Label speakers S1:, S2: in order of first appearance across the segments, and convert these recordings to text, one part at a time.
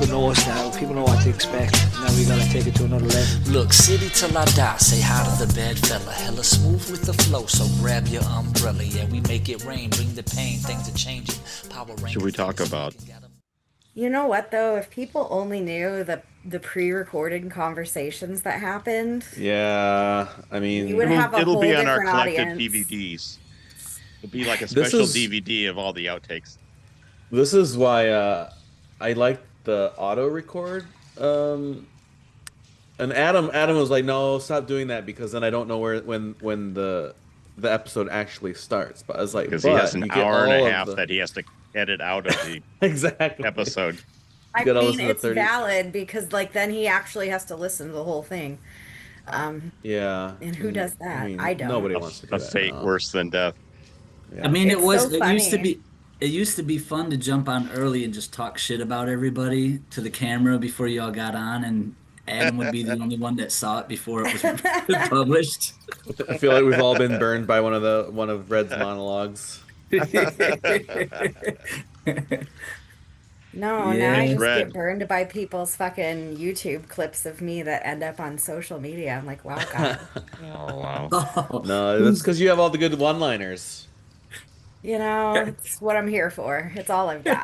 S1: people know us now. People know what to expect. Now we gotta take it to another level.
S2: Look, city till I die, say hi to the bad fella. Hella smooth with the flow, so grab your umbrella. Yeah, we make it rain, bring the pain, things are changing. Power
S3: Should we talk about?
S4: You know what though? If people only knew the pre-recorded conversations that happened,
S5: Yeah, I mean,
S4: you would have a
S3: it'll
S4: whole
S3: be on our
S4: different
S3: collected
S4: audience.
S3: DVDs. It'll be like a
S5: This
S3: special
S5: is-
S3: DVD of all the outtakes.
S5: this is why I like the auto record. And Adam was like, "No, stop doing that because then I don't know when the episode actually starts." But I was like,
S3: Because he has an
S5: you get
S3: hour and
S5: all
S3: a
S5: of
S3: half
S5: the-
S3: that he has to edit out of the
S5: exactly
S3: episode.
S4: I
S5: gotta
S4: mean,
S5: listen to
S4: it's
S5: 30
S4: valid because like then he actually has to listen to the whole thing.
S5: Yeah.
S4: And who does that? I don't.
S5: Nobody wants to do
S3: A
S5: that.
S3: fate
S5: no.
S3: worse than death.
S5: Yeah.
S6: I mean,
S4: It's so
S6: it used to be fun to jump on early and just talk shit about everybody to the camera before y'all got on, and Adam would be the only one that saw it before it was published.
S5: I feel like we've all been burned by one of Red's monologues.
S4: No,
S6: Yeah.
S4: now I just
S3: Red.
S4: get burned by people's fucking YouTube clips of me that end up on social media. I'm like, wow, God.
S3: Oh wow.
S6: Oh,
S5: No, that's because you have all the good one-liners.
S4: You know, it's what I'm here for. It's all I've got.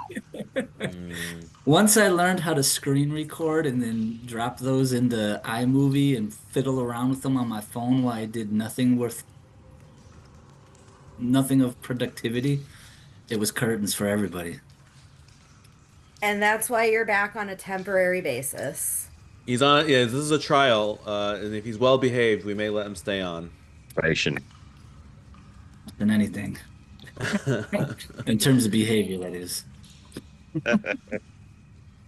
S6: once I learned how to screen record and then drop those into iMovie and fiddle around with them on my phone while I did nothing of productivity, it was curtains for everybody.
S4: And that's why you're back on a temporary basis.
S5: He's on. Yeah, this is a trial, and if he's well behaved, we may let him stay on.
S3: Ration.
S6: Than anything. In terms of behavior, that is.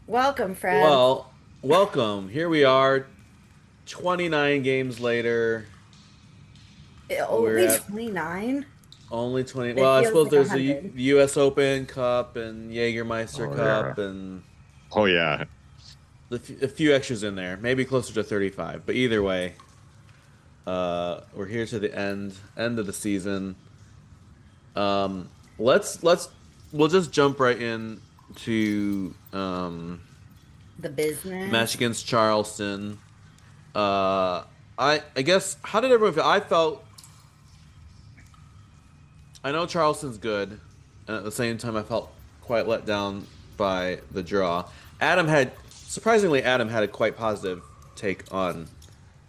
S4: Welcome, Fred.
S5: Well, welcome. Here we are, 29 games later.
S4: Only
S5: we're at-
S4: 29?
S5: Only 20.
S4: It
S5: Well, I
S4: feels
S5: suppose
S4: like
S5: there's
S4: 100.
S5: the U.S. Open Cup and Jägermeister
S3: Oh,
S5: Cup
S3: yeah.
S5: and
S3: Oh yeah.
S5: a few extras in there, maybe closer to 35. But either way, we're here to the end of the season. We'll just jump right in to
S4: The business.
S5: match against Charleston. I guess, how did everyone feel? I know Charleston's good, and at the same time I felt quite let down by the draw. Surprisingly, Adam had a quite positive take on,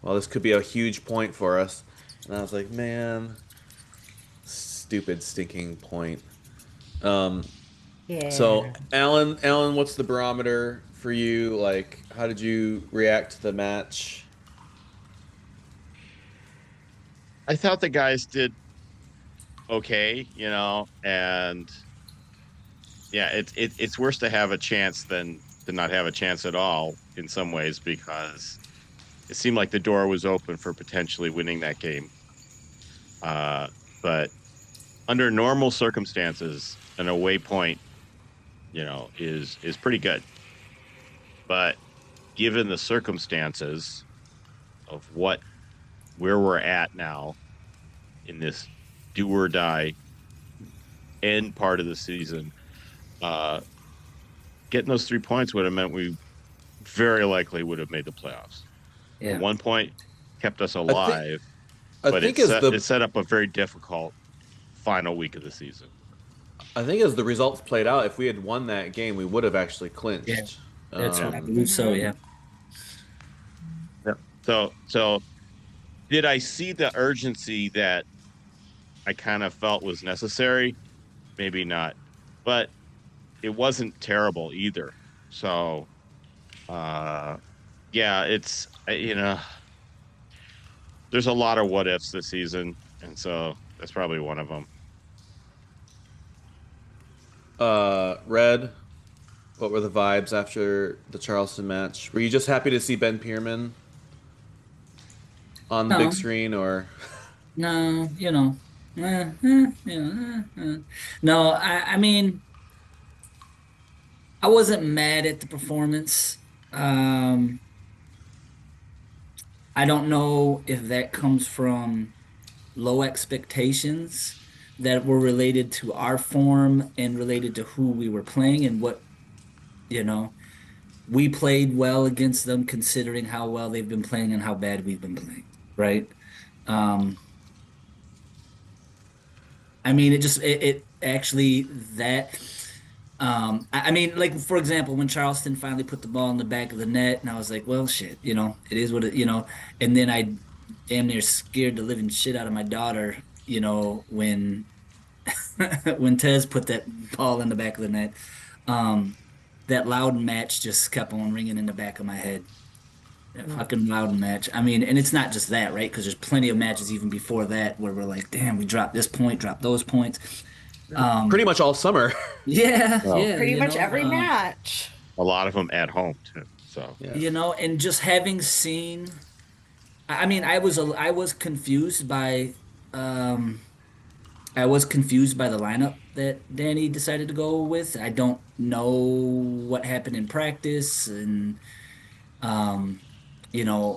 S5: well, this could be a huge point for us. And I was like, man, stupid, stinking point.
S4: Yeah.
S5: So, Alan, what's the barometer for you? Like, how did you react to the match?
S3: I thought the guys did okay, and yeah, it's worse to have a chance than to not have a chance at all in some ways, because it seemed like the door was open for potentially winning that game. But under normal circumstances, an away point, is pretty good. But given the circumstances of where we're at now in this do or die end part of the season, getting those 3 points would have meant we very likely would have made the playoffs.
S6: Yeah.
S3: 1 point kept us alive,
S5: I
S3: but
S5: think
S3: it set up a very difficult final week of the season.
S5: I think as the results played out, if we had won that game, we would have actually clinched.
S6: Yeah. That's right. I
S5: Um,
S6: believe so, yeah.
S3: So did I see the urgency that I kind of felt was necessary? Maybe not, but it wasn't terrible either. So, yeah, it's, there's a lot of what ifs this season, and so that's probably one of them.
S5: Red, what were the vibes after the Charleston match? Were you just happy to see Ben Pierman on the
S6: No.
S5: big screen, or?
S6: No, No, I mean, I wasn't mad at the performance. I don't know if that comes from low expectations that were related to our form and related to who we were playing and what we played well against them considering how well they've been playing and how bad we've been playing, right? Um, I mean, it actually that. I mean, like for example, when Charleston finally put the ball in the back of the net, and I was like, well, shit, it is what it. And then I damn near scared the living shit out of my daughter, when when Tez put that ball in the back of the net. Um, that Loudon match just kept on ringing in the back of my head. That fucking Loudon match. I mean, and it's not just that, right? Because there's plenty of matches even before that where we're like, damn, we dropped this point, dropped those points.
S5: Pretty much all summer.
S6: Yeah,
S3: Well,
S6: yeah.
S4: Pretty much every match.
S3: A lot of them at home too. So
S5: Yeah.
S6: And just having seen, I mean, I was confused by, the lineup that Danny decided to go with. I don't know what happened in practice, and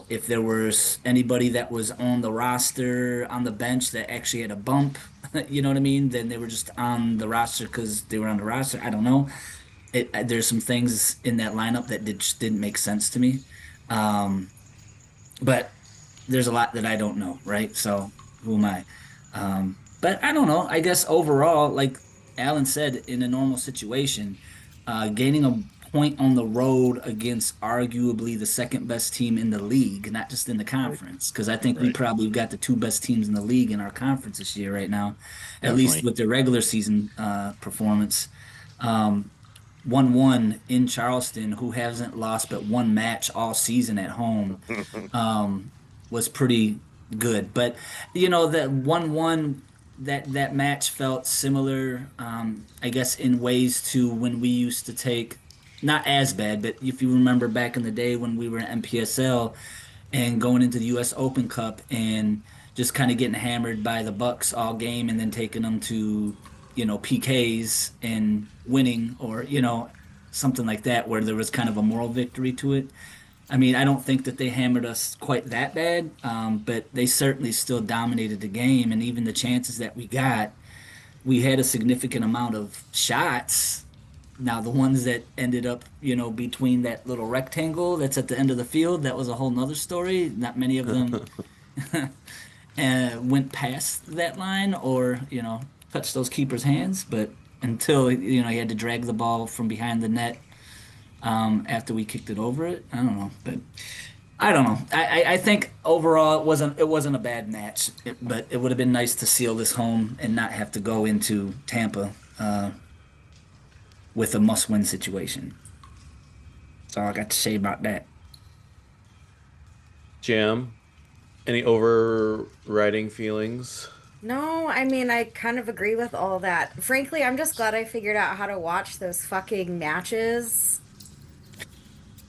S6: if there was anybody that was on the roster on the bench that actually had a bump, you know what I mean? Then they were just on the roster because they were on the roster. I don't know. There's some things in that lineup that just didn't make sense to me. But there's a lot that I don't know, right? So who am I? But I don't know. I guess overall, like Alan said, in a normal situation, gaining a point on the road against arguably the second best team in the league, not just in the conference, because I think we probably got the two best teams in the league in our conference this year right now, at least with their regular season performance. 1-1 in Charleston, who hasn't lost but one match all season at home, was pretty good. But that 1-1, that match felt similar, I guess, in ways to when we used to take, not as bad, but if you remember back in the day when we were in MPSL and going into the U.S. Open Cup and just kind of getting hammered by the Bucks all game and then taking them to PKs and winning, or something like that, where there was kind of a moral victory to it. I mean, I don't think that they hammered us quite that bad, but they certainly still dominated the game, and even the chances that we got, we had a significant amount of shots. Now, the ones that ended up, between that little rectangle that's at the end of the field, that was a whole nother story. Not many of them went past that line or, touched those keepers' hands. But until, he had to drag the ball from behind the net after we kicked it over it. I don't know. But I don't know. I think overall it wasn't a bad match. But it would have been nice to seal this home and not have to go into Tampa with a must-win situation. That's all I got to say about that.
S5: Jam, any overriding feelings?
S4: No, I mean, I kind of agree with all that. Frankly, I'm just glad I figured out how to watch those fucking matches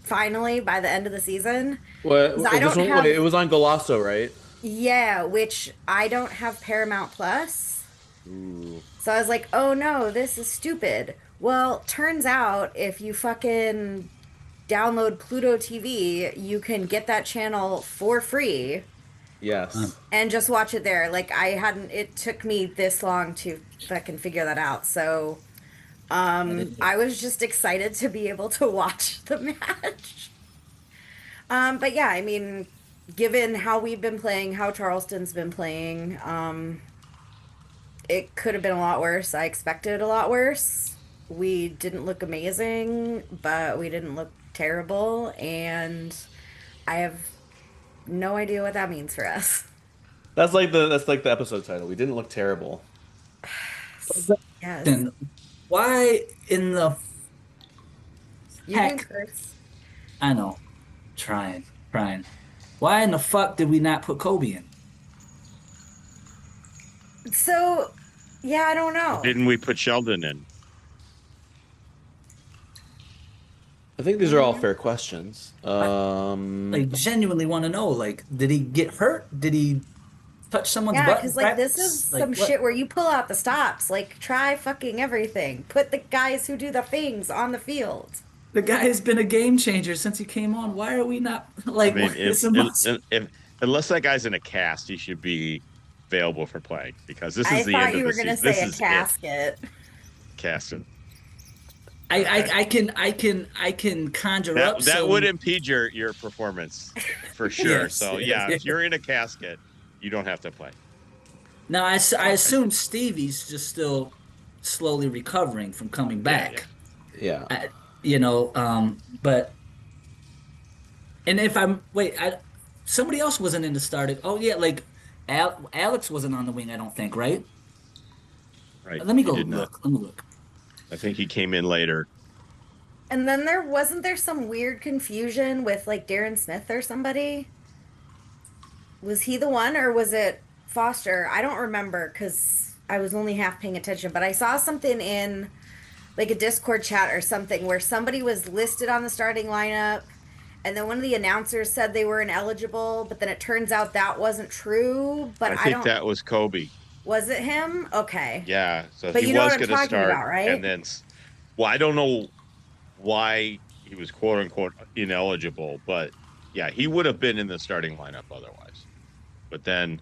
S4: finally by the end of the season.
S5: What?
S4: 'Cause I don't have,
S5: It was on Golasso, right?
S4: yeah, which I don't have Paramount Plus.
S5: Ooh.
S4: So I was like, oh no, this is stupid. Well, turns out if you fucking download Pluto TV, you can get that channel for free
S5: Yes.
S4: and just watch it there. Like it took me this long to fucking figure that out. So I was just excited to be able to watch the match. But yeah, I mean, given how we've been playing, how Charleston's been playing, it could have been a lot worse. I expected a lot worse. We didn't look amazing, but we didn't look terrible, and I have no idea what that means for us.
S5: That's like the episode title. We didn't look terrible.
S4: Yes.
S6: Then why in the
S4: You can
S6: heck?
S4: curse.
S6: I know, trying. Why in the fuck did we not put Kobe in?
S4: So, yeah, I don't know.
S3: didn't we put Sheldon in?
S5: I think these are all fair questions.
S6: Like, genuinely want to know. Like, did he get hurt? Did he touch someone's
S4: Yeah,
S6: butt?
S4: because
S6: in
S4: like this
S6: practice?
S4: is
S6: Like,
S4: some
S6: what?
S4: shit where you pull out the stops. Like, try fucking everything. Put the guys who do the things on the field.
S6: The guy has been a game changer since he came on. Why are we not like?
S3: I mean,
S6: it's a must.
S3: unless that guy's in a cast, he should be available for playing because this
S4: I
S3: is the
S4: thought
S3: end
S4: you
S3: of
S4: were
S3: the
S4: gonna
S3: season.
S4: say a
S3: This is it.
S4: casket.
S3: Casting.
S6: I can conjure up
S3: That would impede your performance for sure.
S6: Yes,
S3: So
S6: yes,
S3: yeah,
S6: yes.
S3: if you're in a casket, you don't have to play.
S6: Now I assume Stevie's just still slowly recovering from coming
S3: Yeah, yeah.
S6: back.
S5: Yeah.
S6: But and if I'm wait, somebody else wasn't in the starting. Oh yeah, like Alex wasn't on the wing. I don't think, right?
S3: Right.
S6: Let me
S3: He
S6: go
S3: did not.
S6: look. Let me look.
S3: I think he came in later.
S4: And then there wasn't there some weird confusion with like Darren Smith or somebody? Was he the one or was it Foster? I don't remember because I was only half paying attention, but I saw something in like a Discord chat or something where somebody was listed on the starting lineup and then one of the announcers said they were ineligible, but then it turns out that wasn't true. But
S3: I
S4: I
S3: think
S4: don't,
S3: that was Kobe.
S4: was it him? Okay.
S3: Yeah. So
S4: But
S3: he
S4: you know what
S3: was
S4: I'm
S3: going to
S4: talking
S3: start,
S4: about, right?
S3: and then, well, I don't know why he was quote unquote ineligible, but yeah, he would have been in the starting lineup otherwise. But then,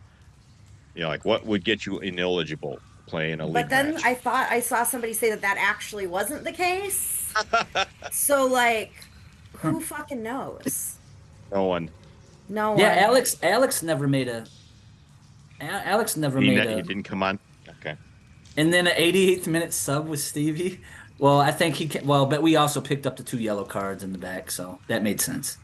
S3: like what would get you ineligible playing a league
S4: But then
S3: match?
S4: I thought I saw somebody say that that actually wasn't the case. So like, who fucking knows?
S3: No one.
S4: No
S6: Yeah,
S4: one.
S6: Alex never made Alex never made
S3: He didn't come on. Okay.
S6: and then an 88th minute sub with Stevie. Well, I think well, but we also picked up the 2 yellow cards in the back, so that made sense.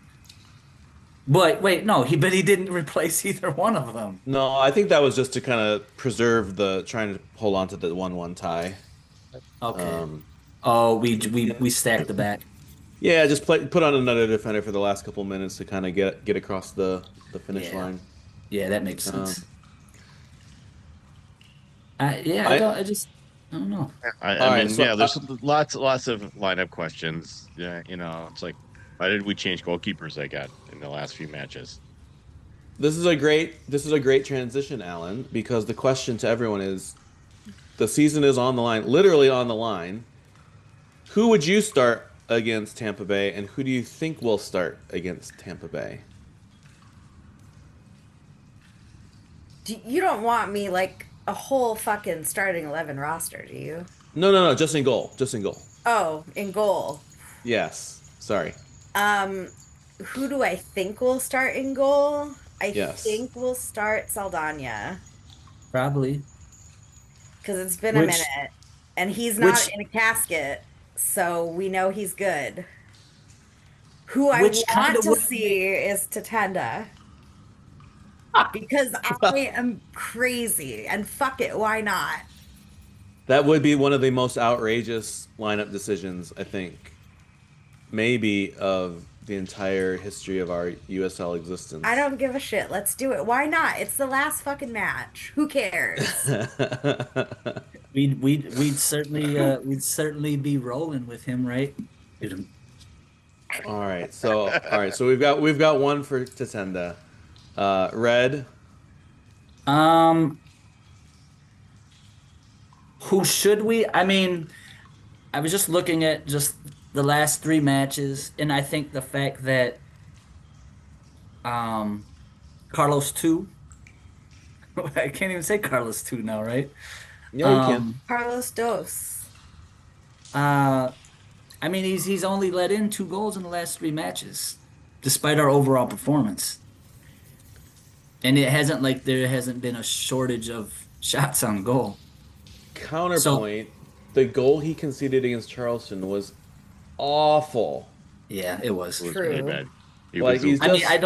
S6: But wait, no, but he didn't replace either one of them.
S5: No, I think that was just to kind of preserve trying to hold on to the 1-1 tie.
S6: Okay.
S5: Um,
S6: Oh, we stacked the back.
S5: yeah, just put on another defender for the last couple minutes to kind of get across the finish
S6: Yeah.
S5: line.
S6: Yeah, that makes
S5: Um,
S6: sense. Yeah, I don't know.
S3: I
S5: All right,
S3: mean,
S5: so,
S3: yeah, there's lots of lineup questions. Yeah, it's like, why did we change goalkeepers? I got in the last few matches.
S5: This is a great transition, Alan, because the question to everyone is, the season is on the line, literally on the line. Who would you start against Tampa Bay, and who do you think will start against Tampa Bay?
S4: You don't want me like a whole fucking starting 11 roster, do you?
S5: No, just in goal, just in goal.
S4: Oh, in goal.
S5: Yes, sorry.
S4: Who do I think will start in goal? I
S5: Yes.
S4: think we'll start Saldana
S6: Probably.
S4: because it's been a
S6: Which-
S4: minute and he's not
S6: which-
S4: in a casket, so we know he's good. Who I
S6: Which kind
S4: want
S6: of
S4: to
S6: would
S4: see is Tatenda because I am crazy and fuck it, why not?
S5: That would be one of the most outrageous lineup decisions, I think, maybe of the entire history of our USL existence.
S4: I don't give a shit. Let's do it. Why not? It's the last fucking match. Who cares?
S6: We'd certainly be rolling with him, right?
S5: All right, so we've got one for Tatenda. Red.
S6: Who should we? I mean, I was just looking at just the last 3 matches, and I think the fact that Carlos 2, I can't even say Carlos 2 now, right?
S5: Yeah, you can.
S4: Carlos Dos.
S6: I mean, he's only let in 2 goals in the last 3 matches, despite our overall performance. And there hasn't been a shortage of shots on goal.
S5: Counterpoint, the goal he conceded against Charleston was awful.
S6: Yeah, it was.
S3: It was
S4: True.
S3: really bad. He
S5: Like,
S3: was,
S5: he's
S6: I mean,
S5: just-
S6: I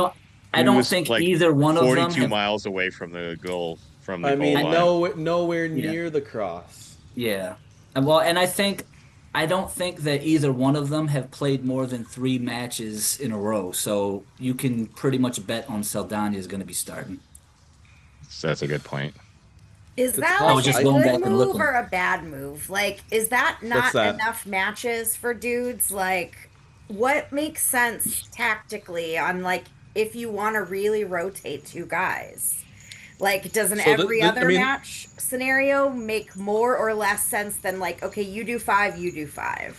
S6: don't
S3: was,
S6: think
S3: like,
S6: either one of them
S3: 42
S6: have,
S3: miles away from the goal from the
S5: I
S3: goal
S5: mean,
S3: line.
S5: nowhere
S6: Yeah.
S5: near the cross.
S6: yeah. And well, and I don't think that either one of them have played more than 3 matches in a row. So you can pretty much bet on Saldana is going to be starting.
S3: So that's a good point.
S4: Is that
S5: I
S6: was
S4: like
S6: just
S4: a
S6: going
S4: good
S6: back and
S4: move
S6: looking.
S4: or a bad move? Like, is that not
S5: What's that?
S4: enough matches for dudes? Like, what makes sense tactically on like if you want to really rotate 2 guys? Like, doesn't
S5: So
S4: every other
S5: I mean-
S4: match scenario make more or less sense than like, okay, you do 5, you do 5?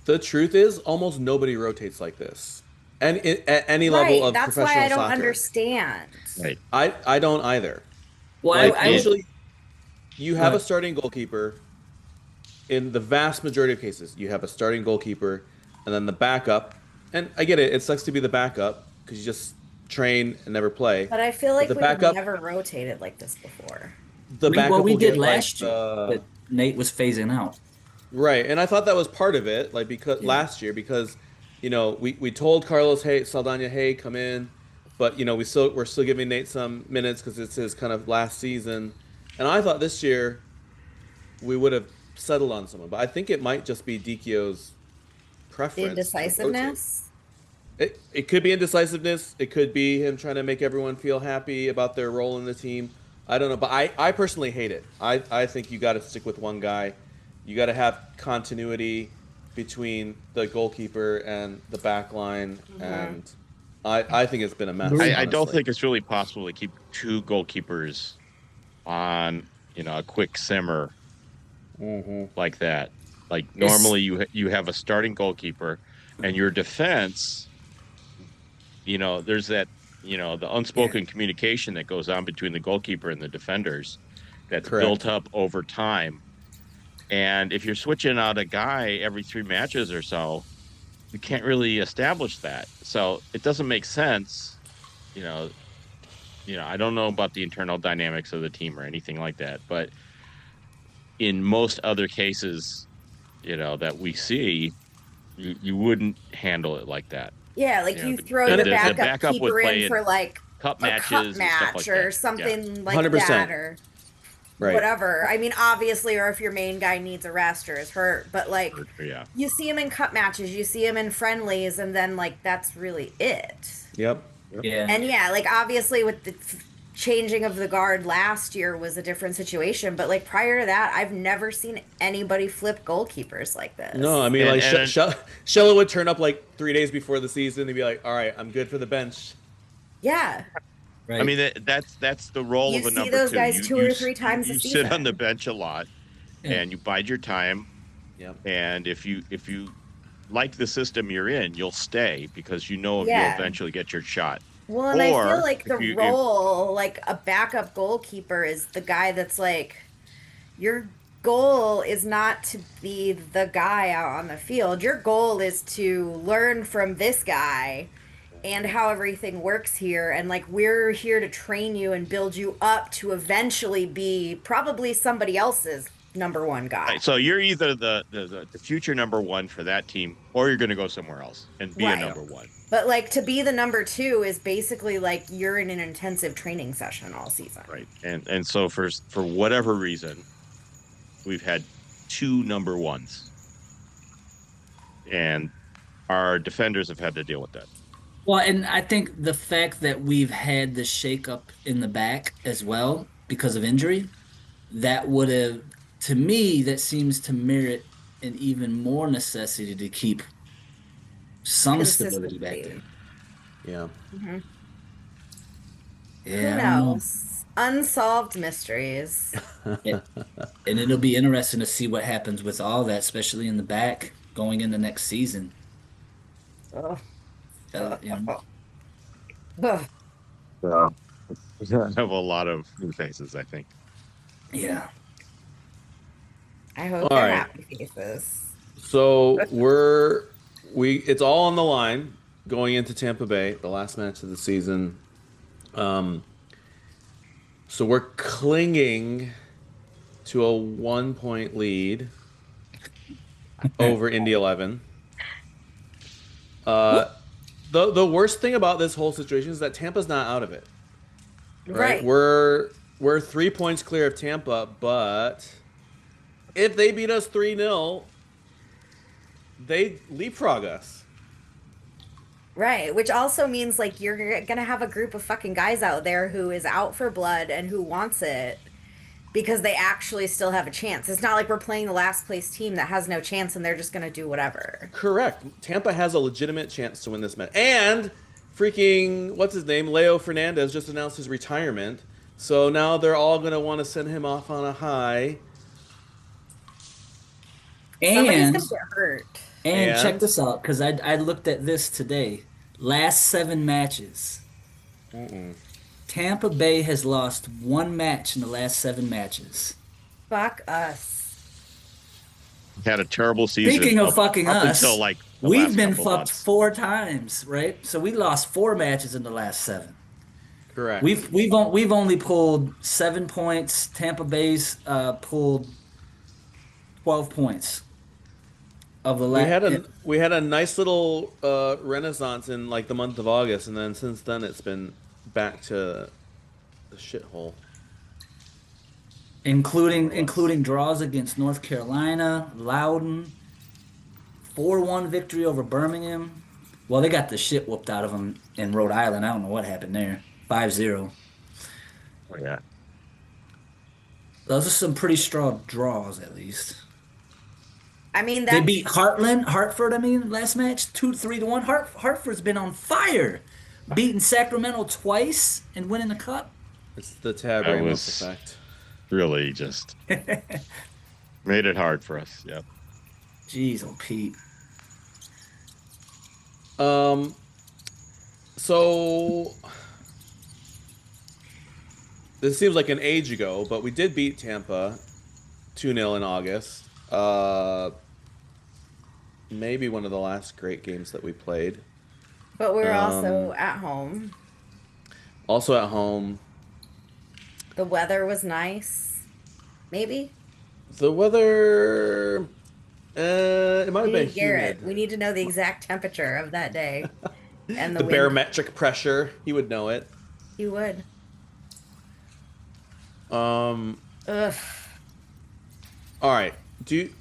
S5: The truth is, almost nobody rotates like this, and at any level of
S4: That's why
S5: professional
S4: I don't
S5: soccer.
S4: understand.
S3: Right.
S5: I don't either.
S6: Well,
S5: Like,
S6: I
S5: usually, you have
S6: Go
S5: a starting goalkeeper. in the vast majority of cases, you have a starting goalkeeper and then the backup. And I get it; it sucks to be the backup because you just train and never play.
S4: But I feel
S5: But
S4: like
S5: the
S4: we've
S5: backup,
S4: never rotated like this before.
S5: the backup
S6: we
S5: will
S6: did
S5: get like
S6: last year, but Nate was phasing out.
S5: right, and I thought that was part of it, like because
S6: Yeah.
S5: last year, because we told Carlos, hey, Saldana, hey, come in, but we're still giving Nate some minutes because it's his kind of last season, and I thought this year we would have settled on someone, but I think it might just be Dikio's preference to rotate.
S4: Indecisiveness.
S5: It could be indecisiveness. It could be him trying to make everyone feel happy about their role in the team. I don't know, but I personally hate it. I think you got to stick with one guy. You got to have continuity between the goalkeeper and the back line, and I think it's been a mess.
S3: I don't
S5: honestly.
S3: think it's really possible to keep two goalkeepers on a quick simmer like that. Like normally you have a starting goalkeeper, and your defense. There's that the unspoken communication that goes on between the goalkeeper and the defenders that's
S5: Correct.
S3: built up over time. And if you're switching out a guy every 3 matches or so, you can't really establish that. So it doesn't make sense. I don't know about the internal dynamics of the team or anything like that, but in most other cases, that we see, you wouldn't handle it like that.
S4: Yeah, like
S3: Yeah,
S4: you
S3: the-
S4: throw
S3: the-
S4: the
S3: the
S4: backup
S3: backup would
S4: keeper
S3: play
S4: in
S3: in
S4: for like
S3: Cup
S4: a
S3: matches
S4: cup
S3: and
S4: match
S3: stuff like
S4: or
S3: that.
S4: something like
S5: 100%.
S4: that, or
S5: Right.
S4: whatever. I mean, obviously, or if your main guy needs a rest or is hurt, but like
S3: Yeah.
S4: you see him in cup matches, you see him in friendlies, and then like that's really it.
S5: Yep.
S6: Yeah.
S4: And yeah, like obviously with the changing of the guard last year was a different situation, but like prior to that, I've never seen anybody flip goalkeepers like this.
S5: No, I mean,
S3: And-
S5: like
S3: and-
S5: Shella would turn up like 3 days before the season and be like, "All right, I'm good for the bench."
S4: Yeah.
S6: Right.
S3: I mean, that's the role
S4: You
S3: of a
S4: see
S3: number
S4: those
S3: two.
S4: guys
S3: You-
S4: two
S3: you
S4: or
S3: s-
S4: three times a
S3: You sit on
S4: season.
S3: the bench a lot,
S6: Yeah.
S3: and you bide your time.
S5: Yep.
S3: And if you like the system you're in, you'll stay because you'll
S4: Yeah.
S3: eventually get your shot.
S4: Well, and I
S3: Or
S4: feel like the
S3: if you-
S4: role, like a backup goalkeeper, is the guy that's like, your goal is not to be the guy out on the field. Your goal is to learn from this guy and how everything works here. And like, we're here to train you and build you up to eventually be probably somebody else's number one guy.
S3: Right, so you're either the future number one for that team, or you're going to go somewhere else and be
S4: Right.
S3: a number one.
S4: But like, to be the number two is basically like you're in an intensive training session all season.
S3: Right. And so for whatever reason, we've had 2 number ones, and our defenders have had to deal with that.
S6: Well, and I think the fact that we've had the shakeup in the back as well because of injury, that would have, to me, that seems to merit an even more necessity to keep some stability back there.
S5: Yeah.
S6: Yeah,
S4: Who
S6: I don't know.
S4: knows? Unsolved mysteries.
S6: And it'll be interesting to see what happens with all that, especially in the back going into next season.
S4: Ugh.
S6: You know,
S4: Ugh.
S3: I have a lot of new faces, I think.
S6: yeah.
S4: I hope
S5: All
S4: they're
S5: right.
S4: happy faces.
S5: So it's all on the line going into Tampa Bay, the last match of the season. So we're clinging to a 1-point lead over Indy 11. The worst thing about this whole situation is that Tampa's not out of it.
S4: Right.
S5: We're 3 points clear of Tampa, but if they beat us 3-0, they leapfrog us.
S4: Right. Which also means like you're going to have a group of fucking guys out there who is out for blood and who wants it because they actually still have a chance. It's not like we're playing the last place team that has no chance and they're just going to do whatever.
S5: Correct. Tampa has a legitimate chance to win this match. And freaking, what's his name? Leo Fernandez just announced his retirement. So now they're all going to want to send him off on a high.
S4: Somebody's
S6: And
S4: going to get hurt.
S6: And check
S5: And-
S6: this out, because I looked at this today. Last 7 matches. Tampa Bay has lost 1 match in the last 7 matches.
S4: Fuck us.
S3: had a terrible season.
S6: Speaking of fucking
S3: up
S6: us,
S3: until like the
S6: we've
S3: last
S6: been
S3: couple
S6: fucked
S3: months.
S6: 4 times, right? So we lost 4 matches in the last 7.
S5: Correct.
S6: We've only pulled 7 points. Tampa Bay's pulled 12 points of the last.
S5: We had a nice little renaissance in like the month of August, and then since then it's been back to the shithole.
S6: Including draws against North Carolina, Loudoun, 4-1 victory over Birmingham. Well, they got the shit whooped out of them in Rhode Island. I don't know what happened there. 5-0.
S3: Oh, yeah.
S6: Those are some pretty strong draws, at least.
S4: I mean,
S6: They
S4: that's
S6: beat Hartford, last match, 2-3-1. Hartford's been on fire. Beating Sacramento twice and winning the cup.
S5: It's the Tab Ramos effect.
S3: Really just made it hard for us. Yep.
S6: Jeez, oh Pete.
S5: So this seems like an age ago, but we did beat Tampa 2-0 in August. Maybe one of the last great games that we played.
S4: but we're also at home.
S5: Also at home.
S4: The weather was nice. Maybe.
S5: The weather, it might have
S4: We
S5: been
S4: need Garrett.
S5: humid.
S4: We need to know the exact temperature of that day. And the
S5: The
S4: wind.
S5: barometric pressure, he would know it.
S4: You would.
S5: All
S4: Ugh.
S5: right.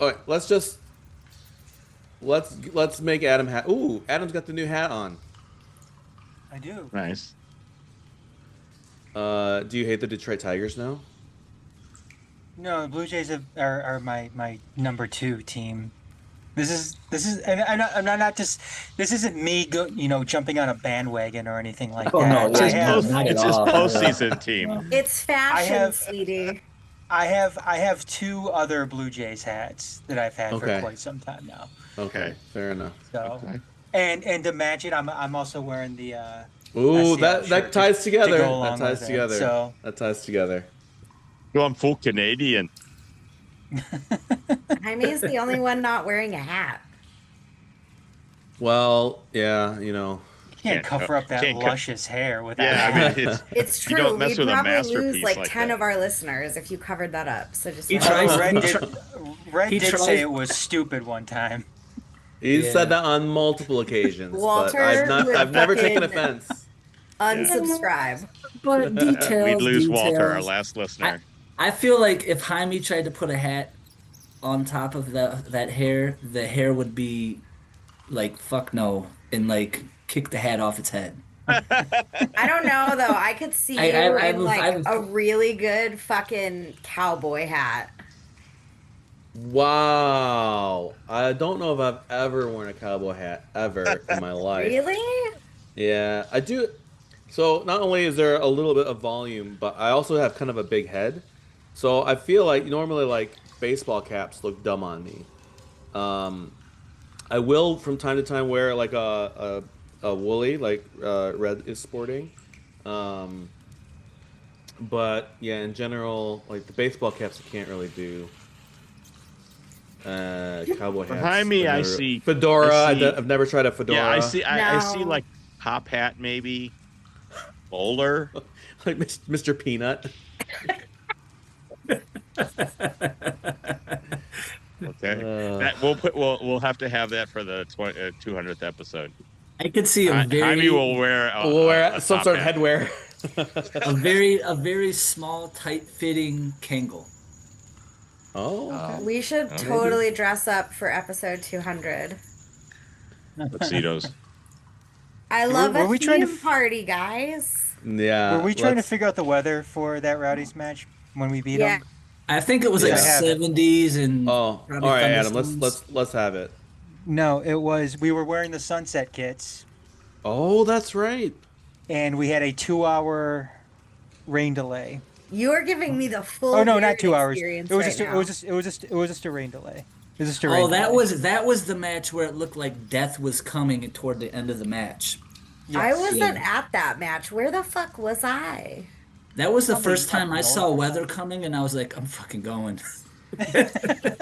S5: All right, let's make Adam hat. Ooh, Adam's got the new hat on.
S7: I do.
S3: Nice.
S5: Do you hate the Detroit Tigers now?
S7: No, the Blue Jays are my number 2 team. This is and I'm not just this isn't me jumping on a bandwagon or anything like
S6: Oh,
S7: that.
S6: no,
S7: I
S6: it's
S7: have
S6: not at
S3: It's his
S6: all.
S3: postseason team.
S4: It's fashion,
S7: have-
S4: sweetie.
S7: I have 2 other Blue Jays hats that I've had
S5: Okay.
S7: for quite some time now.
S5: Okay, fair enough.
S7: So
S3: Okay.
S7: and to match it, I'm also wearing the
S5: Ooh,
S7: SEL
S5: that
S7: shirt
S5: ties
S7: to
S5: together.
S7: go
S5: That
S7: along
S5: ties
S7: with it.
S5: together.
S7: So
S5: That ties together.
S3: Going full Canadian.
S4: Jaime's the only one not wearing a hat.
S5: Well, yeah, you know.
S7: you can't cover up that
S3: can't co-
S7: luscious hair with that.
S3: Yeah,
S7: hat.
S3: I mean,
S4: It's
S3: you
S4: true.
S3: don't mess
S4: We'd
S3: with a
S4: probably
S3: masterpiece
S4: lose like
S3: like
S4: 10
S3: that.
S4: of our listeners if you covered that up. So just
S6: He
S4: let
S6: tries-
S4: us know.
S7: Red
S6: He
S7: did
S6: tries-
S7: say it was stupid one time.
S5: He's
S6: Yeah.
S5: said that on multiple occasions,
S4: Walter,
S5: but I've never taken
S4: fucking-
S5: offense.
S4: Unsubscribe.
S6: But details.
S3: We'd lose Walter, our
S6: details.
S3: last listener.
S6: I feel like if Jaime tried to put a hat on top of that hair, the hair would be like fuck no and like kick the hat off its head.
S4: I don't know though. I could see you in like a really good fucking cowboy hat.
S5: Wow. I don't know if I've ever worn a cowboy hat ever in my life.
S4: Really?
S5: Yeah, I do. So not only is there a little bit of volume, but I also have kind of a big head. So I feel like normally like baseball caps look dumb on me. I will from time to time wear like a woolly like Red is sporting. But yeah, in general, like the baseball caps I can't really do. Cowboy hats.
S3: Behind me,
S5: I've
S3: I
S5: never-
S3: see
S5: fedora.
S3: I see-
S5: I've never tried a fedora.
S3: Yeah, I see. I see
S4: No.
S3: like top hat, maybe bowler.
S5: Like Mr. Peanut.
S3: Okay, that we'll have to have that for the 200th episode.
S6: I could see a
S3: Jaime will wear
S5: We'll wear
S3: a
S5: some
S3: top
S5: sort of
S3: hat.
S5: headwear.
S6: a very small, tight-fitting Kangol.
S5: Oh, okay.
S4: We should totally dress up for episode 200.
S3: Tuxedos.
S4: I love
S7: were
S4: a
S7: we trying to
S4: theme party, guys.
S5: Yeah.
S7: Were we trying to
S5: let's-
S7: figure out the weather for that Rowdies match when we beat
S4: Yeah.
S7: them?
S6: I think it was like
S7: Yeah, I have it.
S6: 70s and
S5: Oh, all
S6: probably
S5: right, Adam.
S6: thunderstorms.
S5: Let's have it.
S7: No, it was we were wearing the sunset kits
S5: Oh, that's right.
S7: and we had a 2-hour rain delay.
S4: You are giving me the full.
S7: Oh no, not
S4: Garrett
S7: 2 hours.
S4: experience
S7: It was
S4: right
S7: just
S4: now.
S7: it was just a rain delay. It was just a rain
S6: Oh, that
S7: delay.
S6: was the match where it looked like death was coming toward the end of the match.
S4: I
S7: Yes.
S4: wasn't
S6: Yeah.
S4: at that match. Where the fuck was I?
S6: That was the
S7: Probably
S6: first time I
S7: fucking
S6: saw
S7: old.
S6: weather coming, and I was like, I'm fucking going.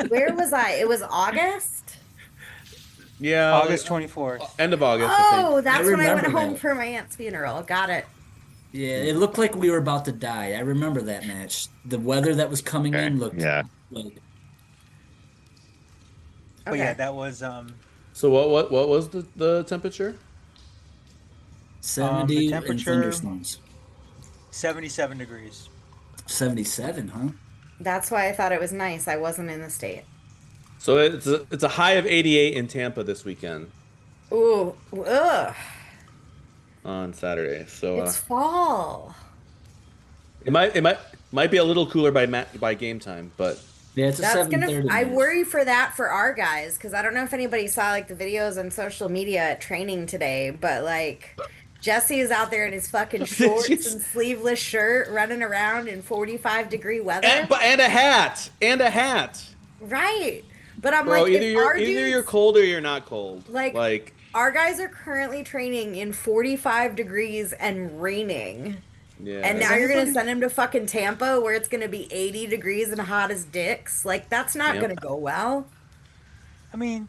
S4: Where was I? It was August.
S5: Yeah,
S7: August 24th.
S5: end of August. I
S4: Oh,
S5: think.
S4: that's when I went
S6: remember
S4: home
S6: that.
S4: for my aunt's funeral. Got it.
S6: Yeah, it looked like we were about to die. I remember that match. The weather that was coming
S3: Okay,
S6: in looked
S3: yeah.
S6: like
S7: But yeah,
S4: Okay.
S7: that was
S5: So what was the temperature?
S6: 70 and
S7: temperature-
S6: thunderstorms.
S7: 77 degrees.
S6: 77, huh?
S4: That's why I thought it was nice. I wasn't in the state.
S5: So it's a high of 88 in Tampa this weekend
S4: Ooh, ugh.
S5: on Saturday. So
S4: It's fall.
S5: it might be a little cooler by game time, but
S6: Yeah, it's a
S4: That's
S6: 7:30
S4: gonna. I
S6: match.
S4: worry for that for our guys because I don't know if anybody saw like the videos on social media at training today, but like Jesse is out there in his fucking shorts and sleeveless shirt, running around in 45-degree weather.
S5: and a hat.
S4: Right. But I'm
S5: Bro,
S4: like,
S5: either
S4: if
S5: you're
S4: our
S5: either
S4: dudes,
S5: you're cold or you're not cold.
S4: like our guys are currently training in 45 degrees and raining.
S5: yeah.
S4: And now you're gonna send him to fucking Tampa where it's gonna be 80 degrees and hot as dicks. Like that's not
S5: Yep.
S4: gonna go well.
S7: I mean,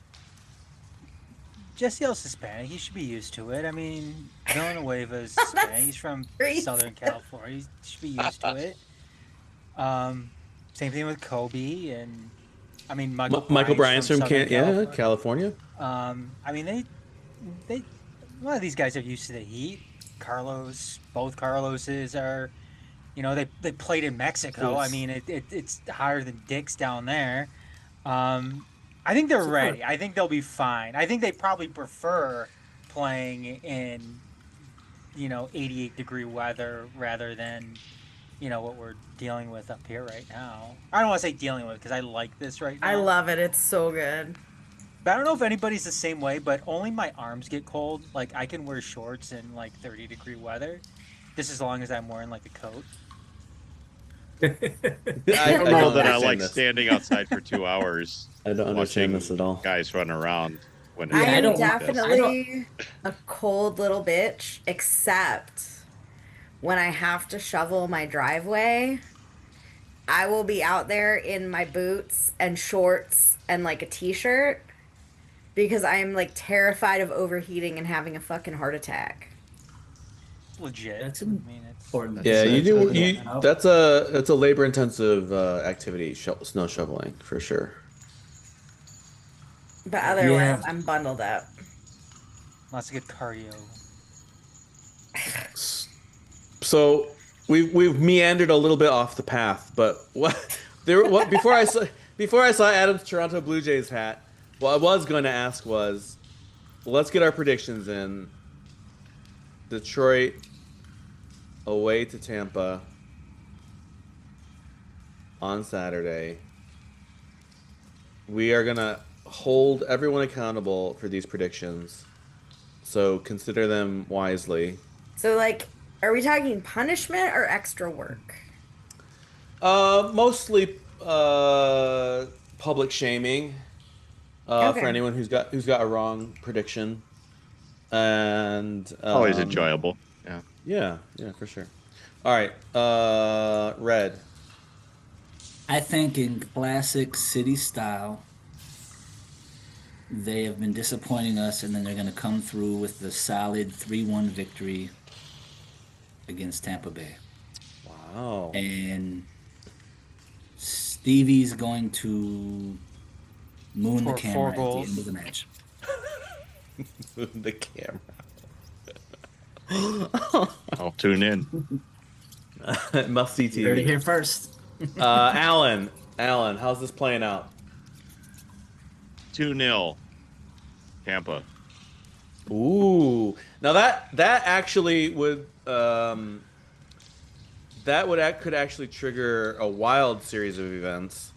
S7: Jesse L's Hispanic. He should be used to it. I mean, Villanueva's Hispanic. He's from
S4: crazy.
S7: Southern California. He should be used to it. Same thing with Kobe and I mean Michael
S5: Bryan's from
S7: Southern
S5: California.
S7: I mean they a lot of these guys are used to the heat. Both Carloses are, they played in Mexico. I mean it's hotter than dicks down there. I think they're ready. I think they'll be fine. I think they probably prefer playing in 88-degree weather rather than what we're dealing with up here right now. I don't want to say dealing with because I like this right now.
S4: I love it. It's so good.
S7: But I don't know if anybody's the same way, but only my arms get cold. Like, I can wear shorts in, 30-degree weather. Just as long as I'm wearing, a coat.
S3: I don't know that I
S5: understand
S3: like
S5: this.
S3: standing outside for 2 hours.
S5: I don't understand this at all.
S3: Guys run around when
S4: I
S3: it's
S6: I
S4: am
S6: don't-
S3: like this.
S4: definitely a cold little bitch, except when I have to shovel my driveway. I will be out there in my boots and shorts and a t-shirt because I am terrified of overheating and having a fucking heart attack.
S7: Legit.
S6: That's
S7: I mean, it's
S6: important.
S5: Yeah, you do.
S6: Yeah.
S5: That's a labor intensive activity. Snow shoveling for sure.
S4: But otherwise,
S6: Yeah.
S4: I'm bundled up.
S7: lots of good cardio.
S5: So we've meandered a little bit off the path, but before I saw Adam's Toronto Blue Jays hat, what I was going to ask was, let's get our predictions in. Detroit away to Tampa on Saturday. We are gonna hold everyone accountable for these predictions, so consider them wisely.
S4: So, are we talking punishment or extra work?
S5: Mostly public shaming
S4: Okay.
S5: for anyone who's got a wrong prediction, and
S3: Always enjoyable. Yeah.
S5: yeah, for sure. All right, Red.
S6: I think in classic city style, they have been disappointing us, and then they're going to come through with the solid 3-1 victory against Tampa Bay.
S5: Wow.
S6: And Stevie's going to moon the
S7: For
S6: camera
S7: four
S6: at the
S7: goals.
S6: end of the match.
S5: The camera.
S3: I'll tune in.
S5: Must see
S6: You heard it
S5: TV.
S6: here first.
S5: Alan, how's this playing out?
S3: 2-0 Tampa.
S5: Ooh, now that actually would could actually trigger a wild series of events,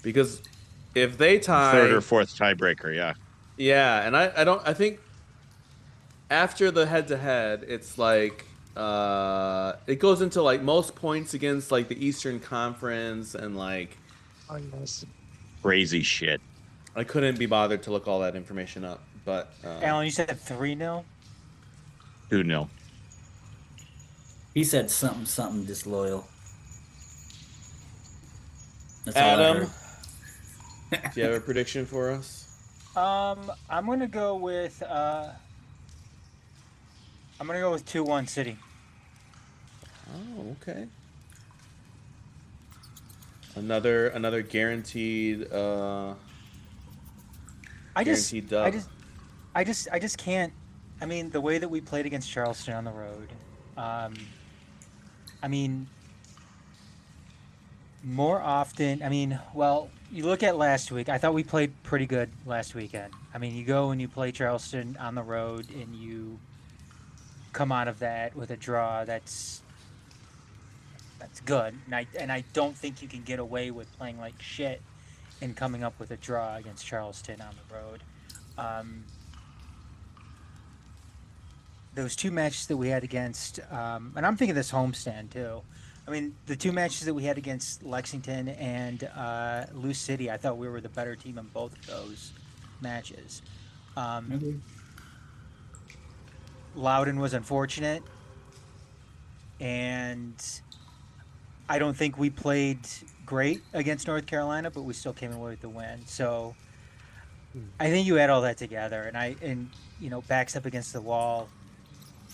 S5: because if they tie
S3: Third or fourth tiebreaker, yeah.
S5: yeah, and I think after the head-to-head, it's it goes into most points against the Eastern Conference and
S3: Crazy shit.
S5: I couldn't be bothered to look all that information up, but
S7: Alan, you said 3-0?
S3: 2-0.
S6: He said something disloyal. That's all I
S5: Adam,
S6: heard.
S5: you have a prediction for us?
S7: I'm gonna go with 2-1 City.
S5: Oh, okay. Another guaranteed
S7: I just
S5: guaranteed
S7: I
S5: dub.
S7: just I just can't. I mean, the way that we played against Charleston on the road. I mean, more often. I mean, well, you look at last week. I thought we played pretty good last weekend. I mean, you go and you play Charleston on the road, and you come out of that with a draw. That's good. And I don't think you can get away with playing like shit and coming up with a draw against Charleston on the road. Um, those two matches that we had against, and I'm thinking this homestand too. I mean, the two matches that we had against Lexington and Lou City, I thought we were the better team in both of those matches. Loudon was unfortunate, and I don't think we played great against North Carolina, but we still came away with the win. So I think you add all that together, and backs up against the wall,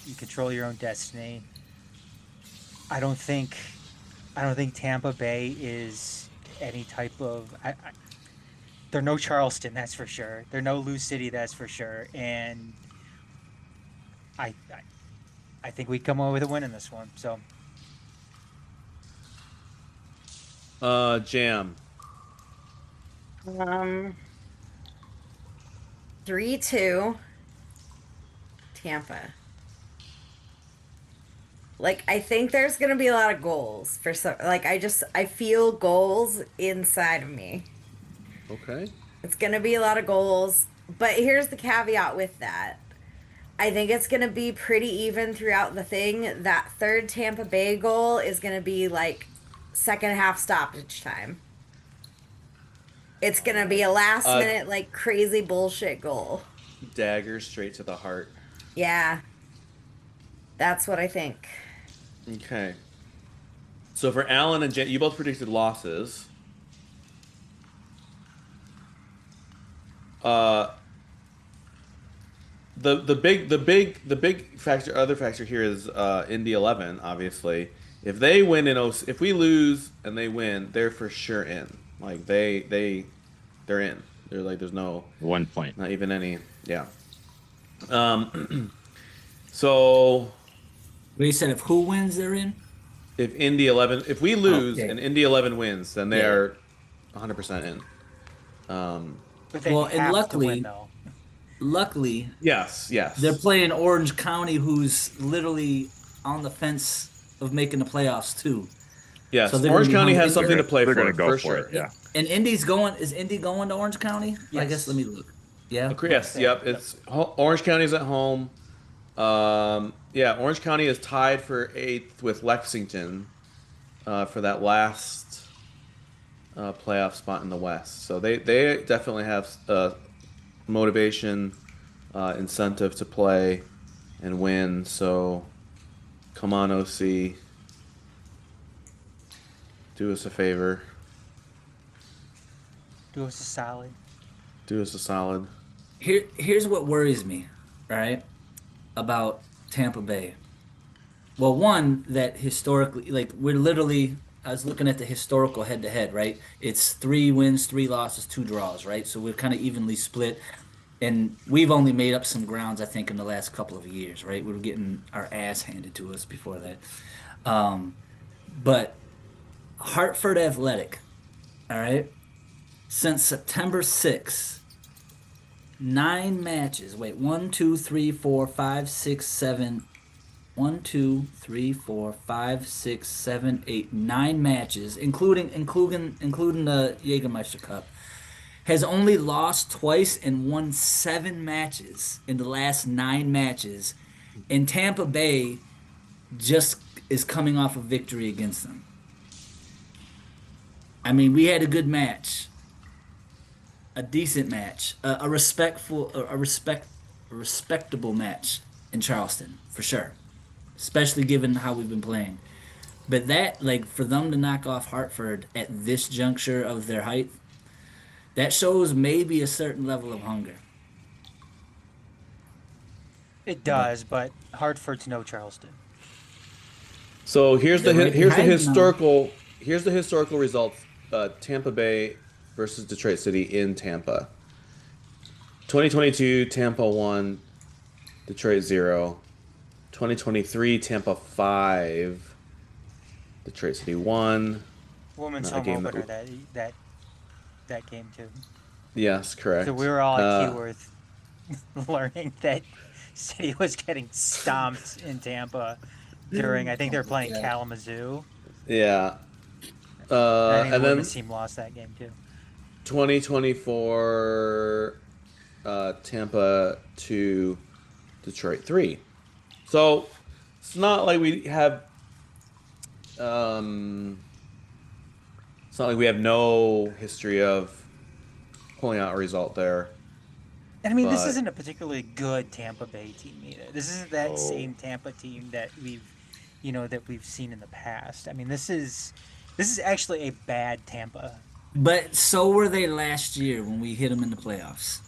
S7: you control your own destiny. I don't think Tampa Bay is any type of. They're no Charleston, that's for sure. They're no Lou City, that's for sure. And I think we come away with a win in this one. So
S5: Jam.
S4: 3-2 Tampa. Like, I think there's gonna be a lot of goals for some. Like, I feel goals inside of me.
S5: Okay.
S4: It's gonna be a lot of goals, but here's the caveat with that. I think it's gonna be pretty even throughout the thing. That third Tampa Bay goal is gonna be like second half stoppage time. It's gonna be a last minute like crazy bullshit goal.
S5: Dagger straight to the heart.
S4: Yeah. That's what I think.
S5: Okay. So for Alan and Jen, you both predicted losses. The big factor, other factor here is Indy 11. Obviously, if they win if we lose and they win, they're for sure in. Like they're in. They're like there's no
S3: 1 point.
S5: not even any. Yeah. So
S6: You said if who wins, they're in.
S5: if Indy 11, if we lose
S6: Okay.
S5: and Indy 11 wins, then they are 100% in.
S7: but they
S6: Well,
S7: have
S6: and
S7: to win, though.
S6: Luckily,
S5: Yes.
S6: they're playing Orange County, who's literally on the fence of making the playoffs too.
S5: Yes.
S6: So they're
S5: Orange
S6: gonna be
S5: County has
S6: hungry.
S5: something to play
S3: They're
S5: for.
S3: gonna go
S5: for
S3: for
S5: sure.
S3: it. Yeah.
S6: And Indy's going. Is Indy going to Orange County? I
S7: Yes.
S6: guess let me look. Yeah.
S5: Yes. Yep. It's Orange County's at home. Yeah. Orange County is tied for 8th with Lexington for that last playoff spot in the West. So they definitely have motivation, incentive to play and win. So come on, OC. Do us a favor.
S7: Do us a solid.
S5: Do us a solid.
S6: Here's what worries me, right, about Tampa Bay. Well, one, that historically, like I was looking at the historical head-to-head, right? It's 3 wins, 3 losses, 2 draws, right? So we're kind of evenly split, and we've only made up some grounds, I think, in the last couple of years, right? We were getting our ass handed to us before that. But Hartford Athletic, all right, since September 6th, 9 matches. Wait, 1, 2, 3, 4, 5, 6, 7. 1, 2, 3, 4, 5, 6, 7, 8, 9 matches, including the Jägermeister Cup, has only lost twice and won 7 matches in the last 9 matches, and Tampa Bay just is coming off a victory against them. I mean, we had a good match, a decent match, a respectable match in Charleston for sure, especially given how we've been playing. But that, like, for them to knock off Hartford at this juncture of their height, That shows maybe a certain level of hunger.
S7: It does, but Hartford's no Charleston.
S5: So here's the
S6: They're right
S5: here's the
S6: behind them.
S5: historical results. Tampa Bay versus Detroit City in Tampa. 2022 Tampa 1, Detroit 0. 2023 Tampa 5, Detroit City 1.
S7: Women's
S5: Not a
S7: home
S5: game
S7: opener
S5: that
S7: that game too.
S5: Yes, correct.
S7: So we were all at Keyworth learning that City was getting stomped in Tampa during, I think they're playing Kalamazoo.
S5: Yeah.
S7: I think
S5: And
S7: the
S5: then
S7: women's team lost that game too.
S5: 2024 Tampa 2, Detroit 3. So it's not like we have it's not like we have no history of pulling out a result there.
S7: And I mean, this
S5: But-
S7: isn't a particularly good Tampa Bay team either. This isn't that same Tampa team that we've seen in the past. I mean, this is actually a bad Tampa.
S6: But so were they last year when we hit them in the playoffs.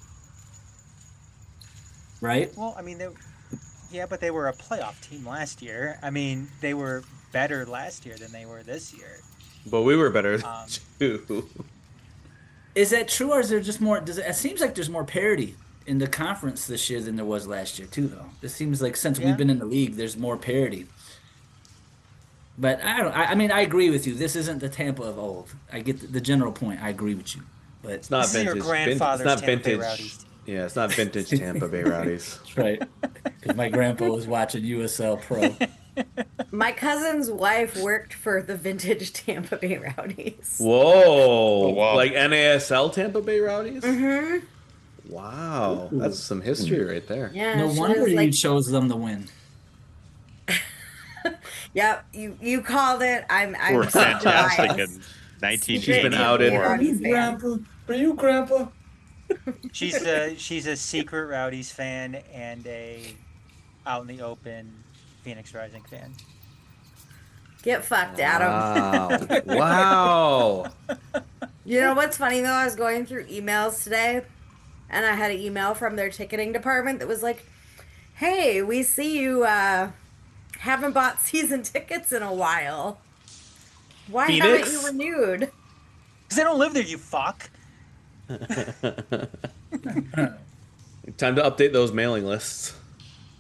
S6: Right?
S7: Well, I mean, but they were a playoff team last year. I mean, they were better last year than they were this year.
S5: But we were better too.
S6: Is that true, or is there just more? It seems like there's more parity in the conference this year than there was last year, too, though. It seems like since we've been in the league, there's more parity. But I mean, I agree with you. This isn't the Tampa of old. I get the general point. I agree with you. But
S5: It's not
S7: This is your
S5: vintage.
S7: grandfather's
S5: It's not
S7: Tampa Bay
S5: vintage.
S7: Rowdies team.
S5: Yeah, it's not vintage Tampa Bay Rowdies.
S6: that's right. Because my grandpa was watching USL Pro.
S4: My cousin's wife worked for the vintage Tampa Bay Rowdies.
S5: Whoa!
S3: wow.
S5: Like NASL Tampa Bay Rowdies? Mm-hmm. Wow, that's some history right there.
S4: Yeah,
S6: No
S4: she
S6: wonder
S4: was
S6: you
S4: like,
S6: chose them to win.
S4: yep, you called it. I'm
S3: Were
S4: so
S3: fantastic
S4: biased.
S3: in 1984.
S5: She's been outed.
S4: Rowdies fan.
S6: Are you Grandpa?
S7: She's a secret Rowdies fan and a out in the open Phoenix Rising fan.
S4: Get fucked, Adam.
S5: Wow! Wow!
S4: You know what's funny though? I was going through emails today, and I had an email from their ticketing department that was like, "Hey, we see you haven't bought season tickets in a while. Why
S5: Phoenix?
S4: haven't you renewed?"
S7: Because I don't live there, you fuck.
S5: Time to update those mailing lists.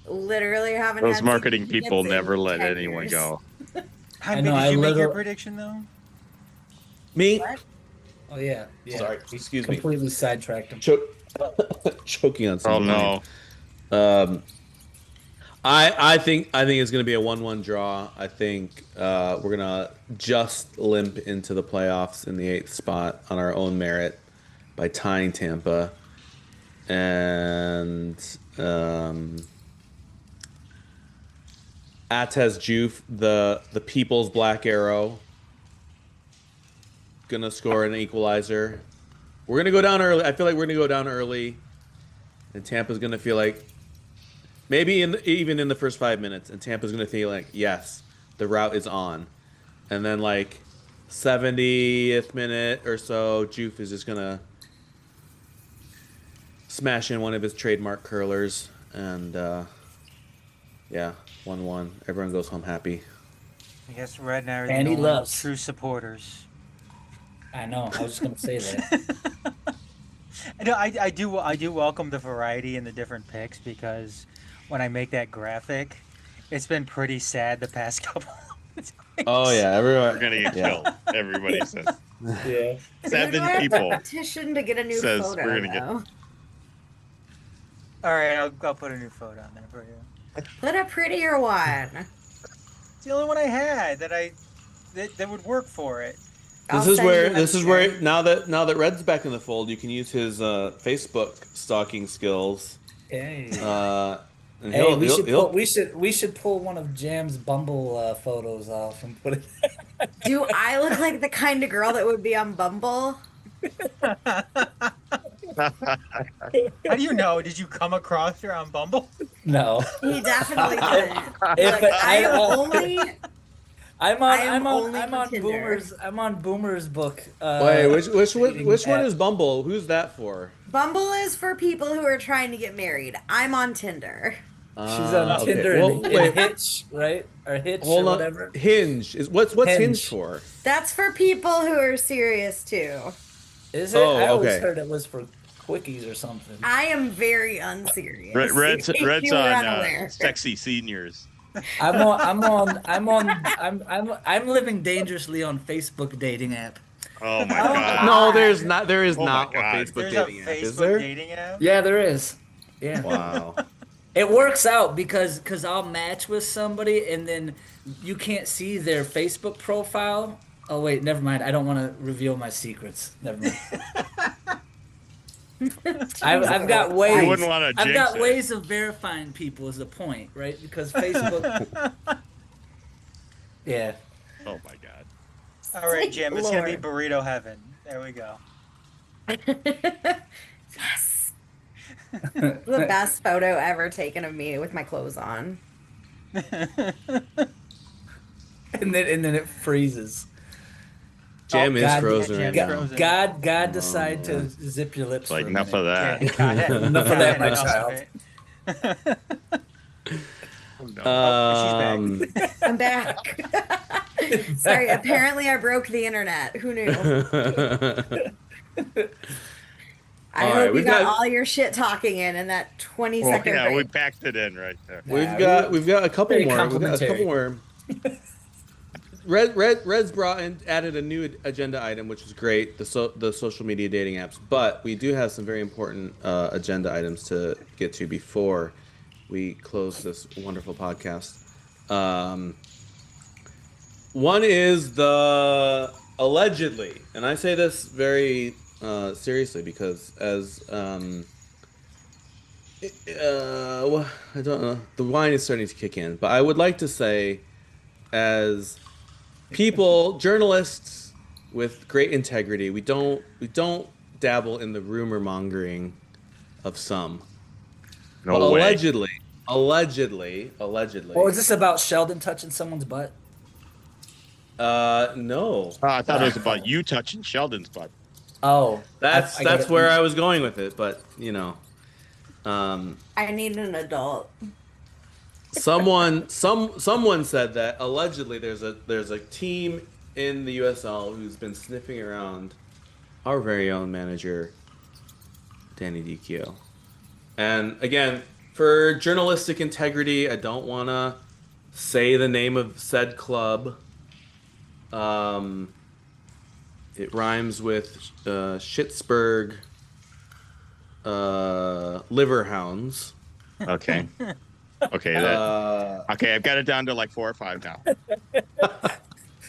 S4: Literally haven't.
S3: Those
S4: had
S3: marketing
S4: season
S3: people
S4: tickets in
S3: never let
S4: 10
S3: anyone
S4: years.
S3: go.
S7: Jaime,
S6: know,
S7: did
S6: I
S7: you make your
S6: literally-
S7: prediction though?
S5: Me?
S4: What?
S6: Oh, yeah.
S5: Sorry, excuse me.
S6: Completely sidetracked him.
S5: Choking on
S3: Oh
S5: something.
S3: no!
S5: I think it's going to be a 1-1 draw. I think we're going to just limp into the playoffs in the 8th spot on our own merit by tying Tampa. And Atez Juve, the people's black arrow, going to score an equalizer. We're going to go down early. I feel like we're going to go down early. And Tampa's going to feel like maybe even in the first 5 minutes, and Tampa's going to feel like, yes, the route is on. And then, like, 70th minute or so, Juve is just going to smash in one of his trademark curlers. And, yeah, 1-1. Everyone goes home happy.
S7: I guess Red and I are the
S6: And he
S7: only
S6: loves.
S7: true supporters.
S6: I know. I was just going to say that.
S7: No, I do welcome the variety and the different picks because when I make that graphic, it's been pretty sad the past couple of days.
S5: Oh, yeah, everyone.
S3: We're gonna get killed. Everybody says
S6: Yeah.
S3: 7
S4: We're gonna
S3: people.
S4: petition to get a new
S3: says
S4: photo.
S3: we're gonna get-
S4: though.
S7: All right, I'll put a new photo on there for you.
S4: Put a prettier one.
S7: It's the only one I had that would work for it.
S4: I'll
S5: This is
S4: send
S5: where
S4: you a picture.
S5: now that Red's back in the fold, you can use his Facebook stalking skills.
S6: Hey.
S5: And
S6: Hey,
S5: he'll-
S6: we should pull one of Jam's Bumble photos off and put it.
S4: Do I look like the kind of girl that would be on Bumble?
S7: How do you know? Did you come across her on Bumble?
S6: No.
S4: He definitely didn't.
S6: If
S4: Look,
S6: I-
S4: I am only only
S6: I'm
S4: for
S6: on
S4: Tinder.
S6: Boomer's book.
S5: Wait, which
S6: dating
S5: one
S6: app.
S5: is Bumble? Who's that for?
S4: Bumble is for people who are trying to get married. I'm on Tinder.
S6: She's on
S5: Okay.
S6: Tinder
S5: Well,
S6: and
S5: wait,
S6: Hitch, right? Or Hitch
S5: hold
S6: or
S5: on.
S6: whatever.
S5: Hinge is what's Hinge
S6: Hinge.
S5: for?
S4: That's for people who are serious too.
S6: Is it?
S5: Oh,
S6: I always
S5: okay.
S6: heard it was for quickies or something.
S4: I am very unserious.
S3: Red's
S4: in case you were
S3: on
S4: unaware.
S3: sexy seniors.
S6: I'm living dangerously on Facebook dating app.
S3: Oh my
S4: Oh,
S3: god.
S5: No, there's not. There is
S3: Oh my
S5: not a
S3: God.
S5: Facebook
S7: There's a
S5: dating app, is
S7: Facebook
S5: there?
S7: dating app.
S6: Yeah, there is. Yeah.
S5: Wow.
S6: It works out because I'll match with somebody and then you can't see their Facebook profile. Oh wait, never mind. I don't want to reveal my secrets. Never mind. I've got ways.
S3: You wouldn't wanna
S6: I've got
S3: jinx it.
S6: ways of verifying people is the point, right? Because Facebook. Yeah.
S3: Oh my god.
S7: All right, Jim. It's gonna be
S4: Lord.
S7: burrito heaven. There we go.
S4: Yes. The best photo ever taken of me with my clothes on.
S6: And then it freezes.
S5: Jam is
S6: God,
S5: frozen
S7: yeah,
S5: right
S7: Jam's
S5: now.
S7: frozen.
S6: God decide to zip your lips.
S3: Like
S6: for a
S3: enough
S6: minute.
S3: of that.
S6: Enough of that, my
S7: Enough of
S6: child.
S7: it.
S5: Um,
S4: I'm back. Sorry, apparently I broke the internet. Who knew? I
S5: All
S4: hope
S5: right,
S4: you
S5: we've
S4: got
S5: got-
S4: all your shit talking in that 20
S3: Well,
S4: second
S3: yeah, we
S4: break.
S3: packed it in right there.
S5: we've got a couple
S6: Very
S5: more. We've got a couple
S6: complimentary.
S5: more. Red's added a new agenda item, which is great. The social media dating apps, but we do have some very important agenda items to get to before we close this wonderful podcast. One is the allegedly, and I say this very seriously because as I don't know, the wine is starting to kick in, but I would like to say, as people, journalists with great integrity, we don't dabble in the rumor mongering of some.
S3: No
S5: But
S3: way.
S5: allegedly.
S6: Oh, is this about Sheldon touching someone's butt?
S5: No.
S3: Oh, I thought it was about you touching Sheldon's butt.
S6: Oh,
S5: That's
S6: I got it.
S5: where I was going with it, but you know,
S4: I need an adult.
S5: someone said that allegedly there's a team in the USL who's been sniffing around our very own manager, Danny Dicchio. And again, for journalistic integrity, I don't want to say the name of said club. It rhymes with Schittsburg Liverhounds.
S3: Okay. Okay. Okay, I've got it down to like 4 or 5 now.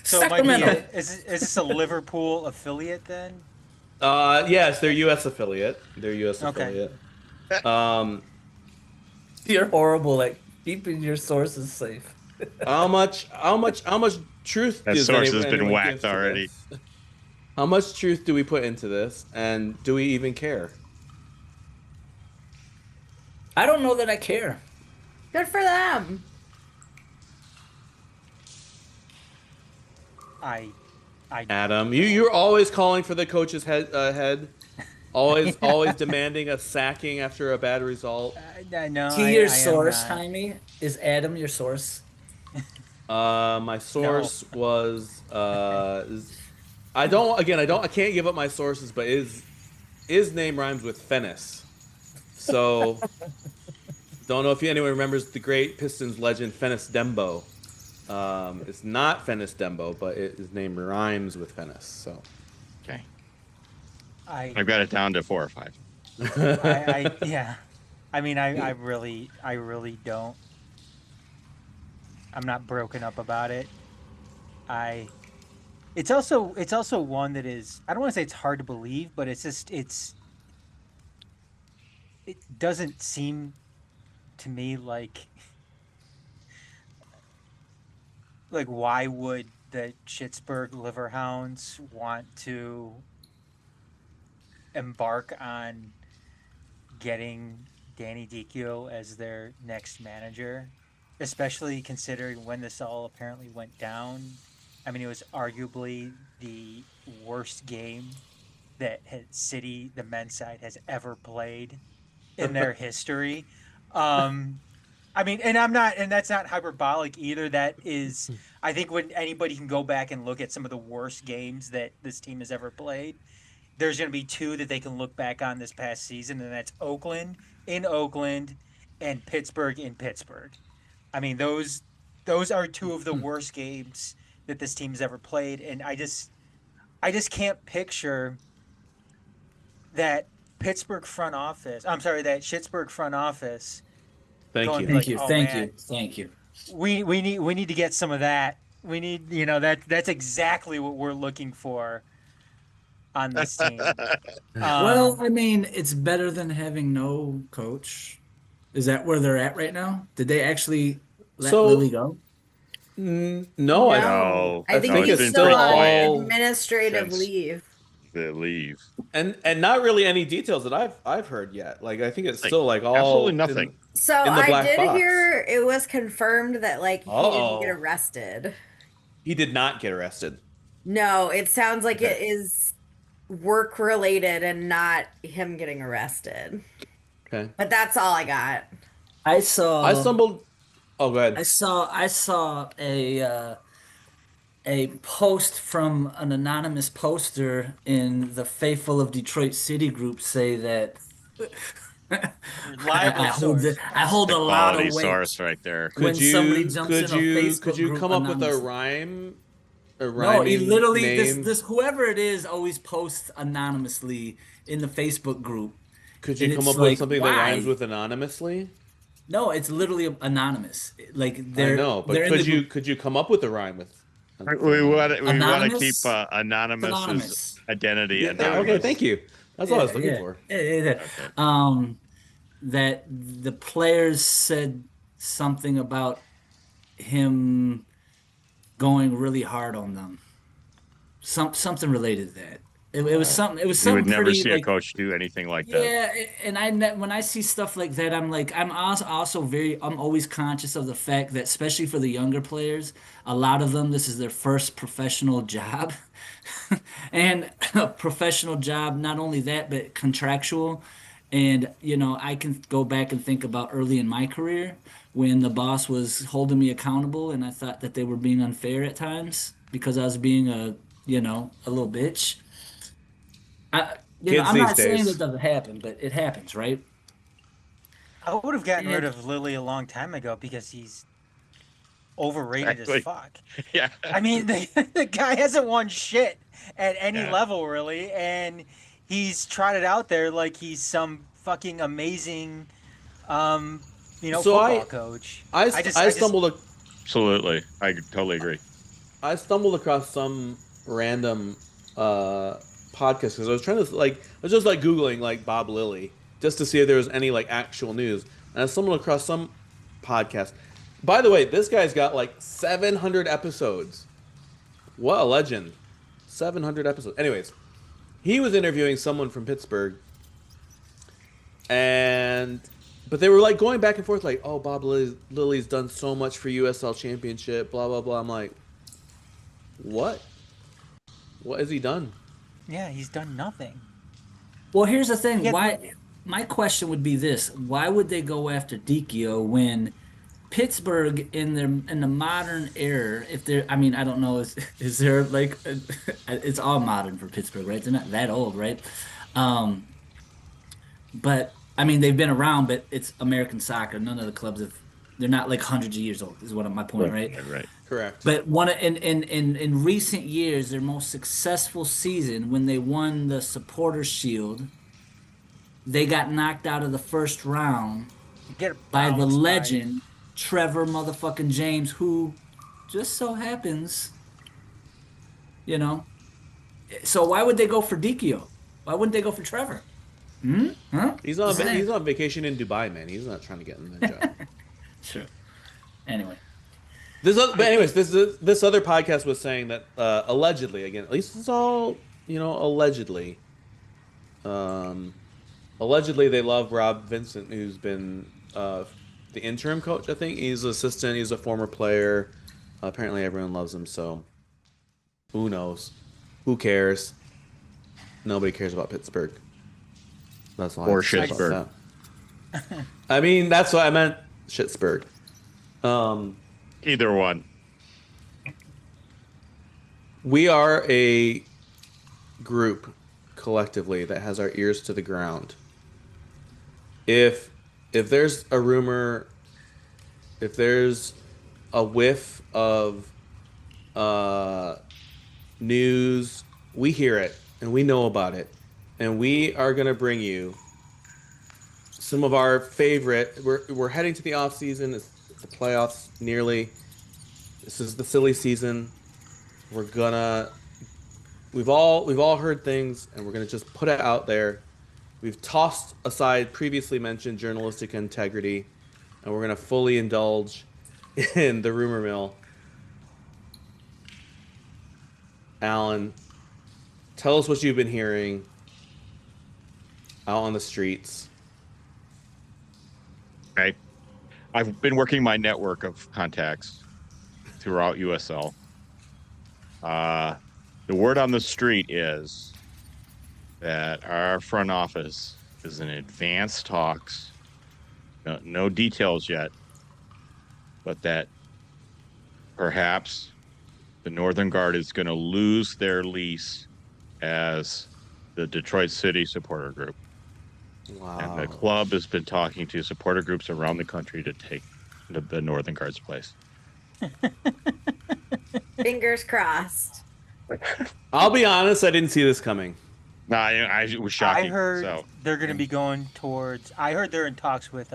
S7: So it might be
S6: Sacramento.
S7: is this a Liverpool affiliate then?
S5: Yes, they're U.S. affiliate.
S7: Okay.
S6: You're horrible at keeping your sources safe.
S5: How much truth
S3: That
S5: does
S3: source has
S5: anyone
S3: been
S5: give
S3: whacked
S5: to
S3: already.
S5: this? How much truth do we put into this, and do we even care?
S6: I don't know that I care.
S4: Good for them.
S7: I
S5: Adam, you're always calling for the coach's head, always demanding a sacking after a bad result.
S7: know.
S6: Is he your source, Jaime? Is Adam your source?
S5: My source was I can't give up my sources, but his name rhymes with Fennis, so don't know if anyone remembers the great Pistons legend Fennis Dembo. It's not Fennis Dembo, but his name rhymes with Fennis. So
S3: Okay.
S7: I
S3: I've got it down to 4 or 5.
S7: yeah. I mean, I really don't. I'm not broken up about it. It's also one that is, I don't want to say it's hard to believe, but it's just it doesn't seem to me like why would the Schittsburg Liverhounds want to embark on getting Danny Dicchio as their next manager? especially considering when this all apparently went down. I mean, it was arguably the worst game that City, the men's side, has ever played in their history. Um, I mean, and that's not hyperbolic either. That is, I think when anybody can go back and look at some of the worst games that this team has ever played, there's going to be two that they can look back on this past season, and that's Oakland in Oakland and Pittsburgh in Pittsburgh. I mean, those are two of the worst games that this team's ever played, and I just can't picture that Pittsburgh front office. I'm sorry, that Schittsburg front office.
S5: Thank you.
S6: Thank you.
S7: Oh,
S6: Thank
S7: man,
S6: you. Thank you.
S7: we need to get some of that. We need, that's exactly what we're looking for on this team.
S6: Well, I mean, it's better than having no coach. Is that where they're at right now? Did they actually let Lily go?
S5: No,
S3: No,
S4: I think
S5: think
S4: he's
S5: it's
S4: still
S5: pretty
S4: on
S5: quiet
S4: administrative
S3: since-
S4: leave.
S3: The leave.
S5: and not really any details that I've heard yet. Like I think it's still like all
S3: Absolutely nothing.
S4: So
S5: in the
S4: I
S5: black
S4: did
S5: box.
S4: hear it was confirmed that like he didn't get arrested.
S5: He did not get arrested.
S4: No, it sounds like
S5: Okay.
S4: it is work related and not him getting arrested.
S5: Okay.
S4: But that's all I got.
S6: I saw.
S5: I stumbled. Oh, go ahead.
S6: I saw a post from an anonymous poster in the Faithful of Detroit City group say that
S7: Reliable source.
S6: I hold
S3: The
S6: a lot
S3: quality
S6: of weight.
S3: source right there.
S6: When somebody jumps in a Facebook
S5: could you
S6: group
S5: come up with a
S6: anonymously.
S5: rhyme? A
S6: No, he
S5: rhyming
S6: literally
S5: name?
S6: this whoever it is always posts anonymously in the Facebook group.
S5: Could you
S6: and
S5: come
S6: it's
S5: up with
S6: like,
S5: something
S6: why?
S5: that rhymes with anonymously?
S6: No, it's literally anonymous. Like
S5: I
S6: they're
S5: know, but
S6: they're in the group.
S5: could you come up with a rhyme with?
S3: We want to
S6: Anonymous?
S3: keep Anonymous's
S6: Anonymous.
S3: identity
S5: Yeah,
S3: anonymous.
S5: okay, thank you. That's what I was looking for.
S6: Yeah. That the players said something about him going really hard on them. Something related to that. It was something. It was
S3: You
S6: something
S3: would never
S6: pretty,
S3: see a
S6: like,
S3: coach do anything like that.
S6: yeah, and when I see stuff like that, I'm also I'm always conscious of the fact that, especially for the younger players, a lot of them, this is their first professional job, and a professional job. Not only that, but contractual. And I can go back and think about early in my career when the boss was holding me accountable, and I thought that they were being unfair at times because I was being a little bitch.
S5: Kids
S6: I'm
S5: these
S6: not saying
S5: days.
S6: it doesn't happen, but it happens, right?
S7: I would have gotten rid
S6: And-
S7: of Lily a long time ago because he's overrated
S3: Exactly.
S7: as fuck.
S3: Yeah.
S7: I mean, the guy hasn't won shit at any
S3: Yeah.
S7: level, really, and he's trotted out there like he's some fucking amazing,
S5: So
S7: football coach.
S5: I
S7: just
S5: stumbled
S3: Absolutely. I totally agree.
S5: I stumbled across some random podcast because I was trying to I was just googling Bob Lilly just to see if there was any actual news, and I stumbled across some podcast. By the way, this guy's got 700 episodes. What a legend! 700 episodes. Anyways, he was interviewing someone from Pittsburgh, but they were going back and forth oh, Bob Lilly's done so much for USL Championship, blah blah blah. I'm like, what? What has he done?
S7: Yeah, he's done nothing.
S6: Well, here's the thing.
S7: Yeah.
S6: Why? My question would be this: why would they go after Dicchio when Pittsburgh in the modern era? If they're, I mean, I don't know. Is there it's all modern for Pittsburgh, right? They're not that old, right? But I mean, they've been around, but it's American soccer. None of the clubs have. They're not hundreds of years old. Is what my point, right?
S3: Right.
S5: Correct.
S6: But in recent years, their most successful season when they won the Supporters Shield, they got knocked out of the first round
S7: Get
S6: by the
S7: bounced
S6: legend Trevor motherfucking James, who just so happens, So why would they go for Dicchio? Why wouldn't they go for Trevor? Huh?
S5: He's on vacation in Dubai, man. He's not trying to get in the job.
S6: Sure. Anyway.
S5: This other podcast was saying that allegedly, again, at least it's all allegedly. Allegedly, they love Rob Vincent, who's been the interim coach. I think he's an assistant. He's a former player. Apparently, everyone loves him. So, who knows? Who cares? Nobody cares about Pittsburgh. That's all.
S3: Or
S5: I have to say
S3: Schittsburg.
S5: about that. I mean, that's what I meant. Schittsburg.
S3: Either one.
S5: We are a group collectively that has our ears to the ground. If there's a rumor, if there's a whiff of news, we hear it and we know about it, and we are gonna bring you some of our favorite. We're heading to the off season. It's the playoffs nearly. This is the silly season. We've all heard things, and we're gonna just put it out there. We've tossed aside previously mentioned journalistic integrity, and we're gonna fully indulge in the rumor mill. Alan, tell us what you've been hearing out on the streets.
S3: Okay. I've been working my network of contacts throughout USL. The word on the street is that our front office is in advanced talks, no details yet, but that perhaps the Northern Guard is going to lose their lease as the Detroit City supporter group.
S5: Wow.
S3: And the club has been talking to supporter groups around the country to take the Northern Guard's place.
S4: Fingers crossed.
S5: I'll be honest, I didn't see this coming.
S3: No, it was shocking.
S7: I heard
S3: So
S7: they're going to be going towards. I heard they're in talks with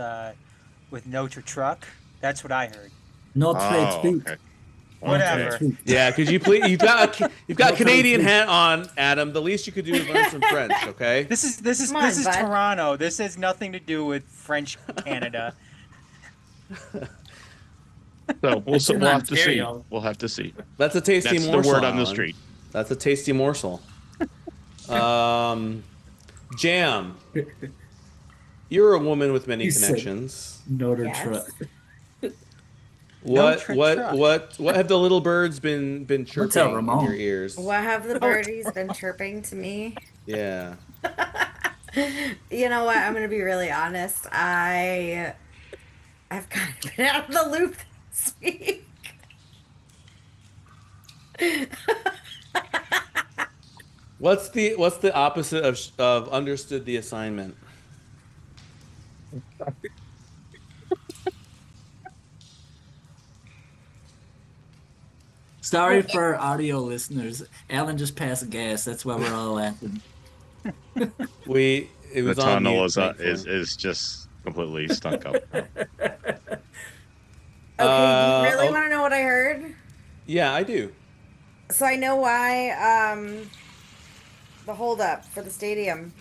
S7: Notre Truck. That's what I heard.
S6: Not
S3: okay.
S7: Whatever.
S5: Yeah, could you please? You've got Canadian hat on, Adam. The least you could do is learn some French, okay?
S7: This is
S4: Come on, bud.
S7: Toronto. This has nothing to do with French Canada.
S3: So we'll
S6: in
S3: have to see.
S6: Ontario.
S3: We'll have to see.
S5: That's a tasty
S3: That's
S5: morsel.
S3: the word on the
S5: Alan.
S3: street.
S5: That's a tasty morsel. Jam. You're a woman with many
S6: He said-
S5: connections.
S6: Notre
S4: Yes.
S6: Truck.
S5: What
S7: Truck.
S5: what have the little birds been chirping
S6: tell
S5: in
S6: Ramon.
S5: your ears?
S4: What have the birdies been chirping to me?
S5: Yeah.
S4: You know what? I'm going to be really honest. I've kind of been out of the loop this week.
S5: What's the opposite of understood the assignment?
S6: Sorry for our audio listeners. Alan just passed gas. That's why we're all laughing.
S5: It
S3: The
S5: was on
S3: tunnel
S5: mute,
S3: is
S5: thankfully.
S3: is just completely stunk up.
S4: Okay, you really want to know what I heard?
S5: Yeah, I do.
S4: So I know why the holdup for the stadium.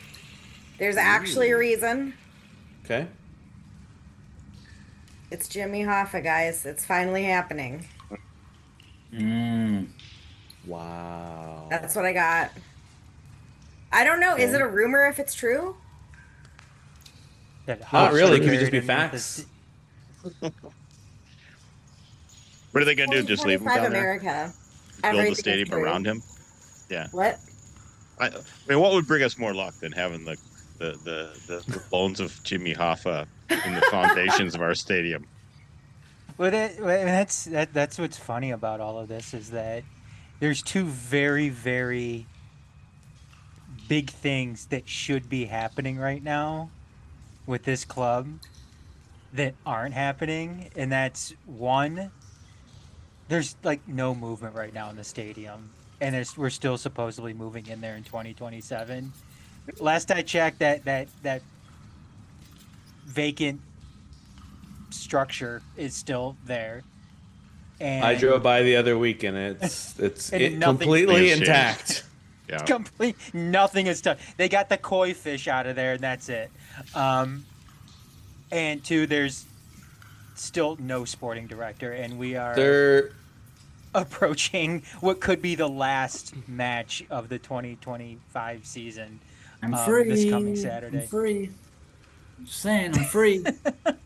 S4: There's actually a reason.
S5: Okay.
S4: It's Jimmy Hoffa, guys. It's finally happening.
S5: Wow.
S4: That's what I got. I don't know. Is it a rumor if it's true?
S5: Not really. It could just be facts.
S3: What are they gonna do? Just leave him
S4: 2025
S3: down there?
S4: America.
S3: Build
S4: Everything
S3: the
S4: is
S3: stadium
S4: true.
S3: around him? Yeah.
S4: What?
S3: I mean, what would bring us more luck than having the bones of Jimmy Hoffa in the foundations of our stadium?
S7: Well, that's what's funny about all of this is that there's two very, very big things that should be happening right now with this club that aren't happening, and that's one, there's like no movement right now in the stadium, and we're still supposedly moving in there in 2027. Last I checked, that vacant structure is still there. And
S5: I drove by the other week and it's
S7: And nothing's
S5: completely
S3: changed.
S5: intact.
S3: Yeah.
S7: complete nothing is done. They got the koi fish out of there and that's it. And two, there's still no sporting director, and we are
S5: They're
S7: approaching what could be the last match of the 2025 season.
S6: I'm free.
S7: This coming Saturday.
S6: I'm free. Just saying, I'm free.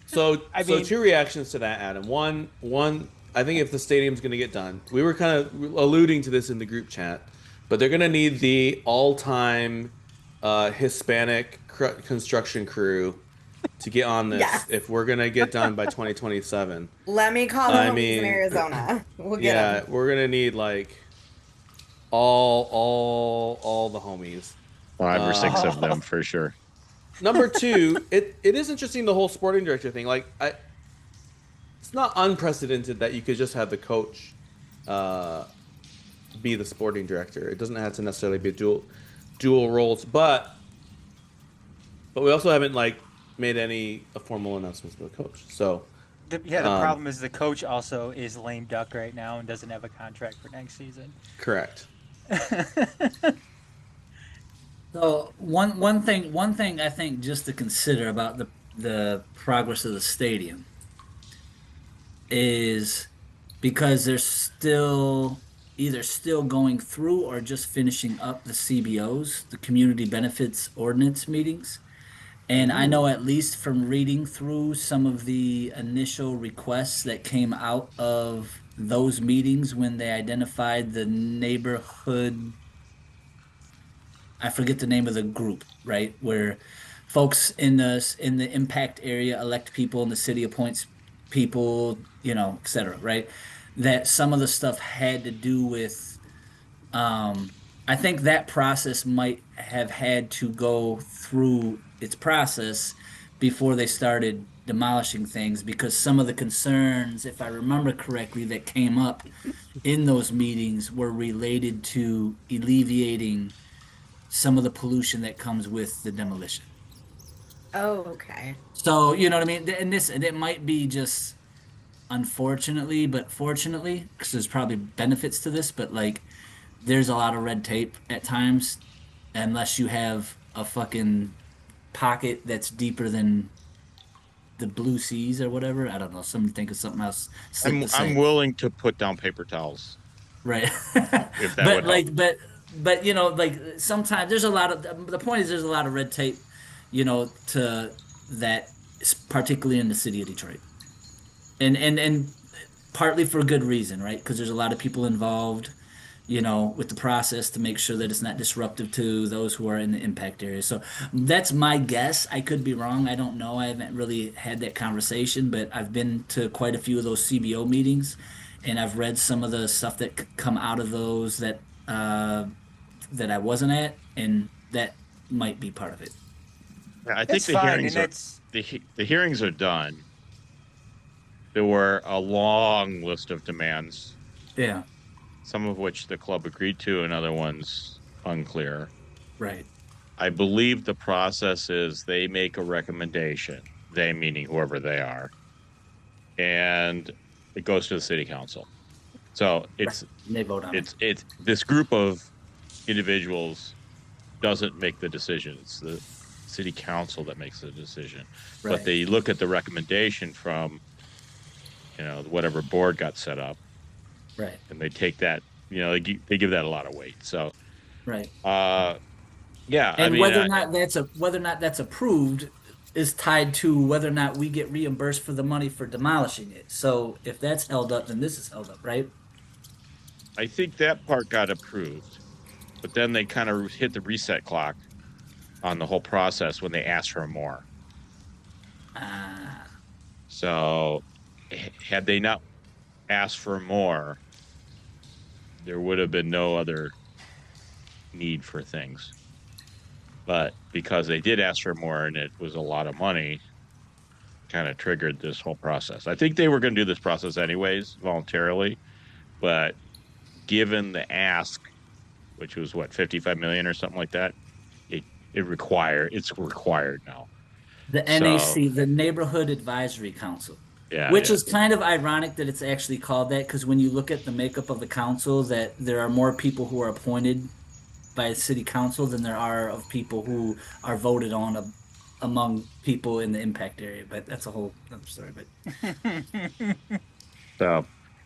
S5: So,
S7: I
S5: so
S7: mean-
S5: two reactions to that, Adam. One, I think if the stadium's going to get done, we were kind of alluding to this in the group chat, but they're going to need the all-time Hispanic construction crew to get on this
S4: Yes.
S5: if we're going to get done by 2027.
S4: Let me call the
S5: I
S4: homies
S5: mean,
S4: in Arizona. We'll get
S5: Yeah,
S4: them.
S5: we're going to need like all the homies.
S3: 5 or 6 of them for sure.
S5: Number two, it is interesting, the whole sporting director thing. Like, it's not unprecedented that you could just have the coach be the sporting director. It doesn't have to necessarily be dual roles, but we also haven't like made any formal announcements for the coach. So
S7: The problem is the coach also is lame duck right now and doesn't have a contract for next season.
S5: correct.
S6: So one thing I think just to consider about the progress of the stadium is because they're either still going through or just finishing up the CBOs, the community benefits ordinance meetings. And I know at least from reading through some of the initial requests that came out of those meetings when they identified the neighborhood, I forget the name of the group, right? Where folks in the impact area elect people and the city appoints people, et cetera, right? That some of the stuff had to do with I think that process might have had to go through its process before they started demolishing things, because some of the concerns, if I remember correctly, that came up in those meetings were related to alleviating some of the pollution that comes with the demolition.
S4: Oh, okay.
S6: So, you know what I mean? And it might be just unfortunately, but fortunately, because there's probably benefits to this, but like there's a lot of red tape at times unless you have a fucking pocket that's deeper than the blue seas or whatever. I don't know. Somebody think of something else.
S3: I'm willing to put down paper towels.
S6: Right.
S3: If that
S6: but
S3: would
S6: like,
S3: help.
S6: but like sometimes there's a lot of, the point is there's a lot of red tape, to that, particularly in the city of Detroit. And partly for good reason, right? Because there's a lot of people involved, with the process to make sure that it's not disruptive to those who are in the impact area. So that's my guess. I could be wrong. I don't know. I haven't really had that conversation, but I've been to quite a few of those CBO meetings, and I've read some of the stuff that come out of those that that I wasn't at, and that might be part of it.
S3: I think
S7: It's fine, and
S3: the hearings are done. There were a long list of demands,
S6: Yeah.
S3: some of which the club agreed to and other ones unclear.
S6: Right.
S3: I believe the process is they make a recommendation, they meaning whoever they are, and it goes to the city council. So it's
S6: And they vote on it.
S3: it's this group of individuals doesn't make the decision. It's the city council that makes the decision.
S6: Right.
S3: But they look at the recommendation from whatever board got set up,
S6: Right.
S3: and they take that. They give that a lot of weight. So
S6: Right.
S3: yeah,
S6: And
S3: I mean,
S6: whether or not that's approved is tied to whether or not we get reimbursed for the money for demolishing it. So if that's held up, then this is held up, right?
S3: I think that part got approved, but then they kind of hit the reset clock on the whole process when they asked for more. So had they not asked for more, there would have been no other need for things. But because they did ask for more and it was a lot of money, kind of triggered this whole process. I think they were going to do this process anyways, voluntarily, but given the ask, which was what, 55 million or something like that, it's required now.
S6: The NAC, the Neighborhood Advisory Council.
S3: Yeah,
S6: Which
S3: yeah.
S6: is kind of ironic that it's actually called that, because when you look at the makeup of the council, that there are more people who are appointed by the city council than there are of people who are voted on among people in the impact area. But that's a whole other story. But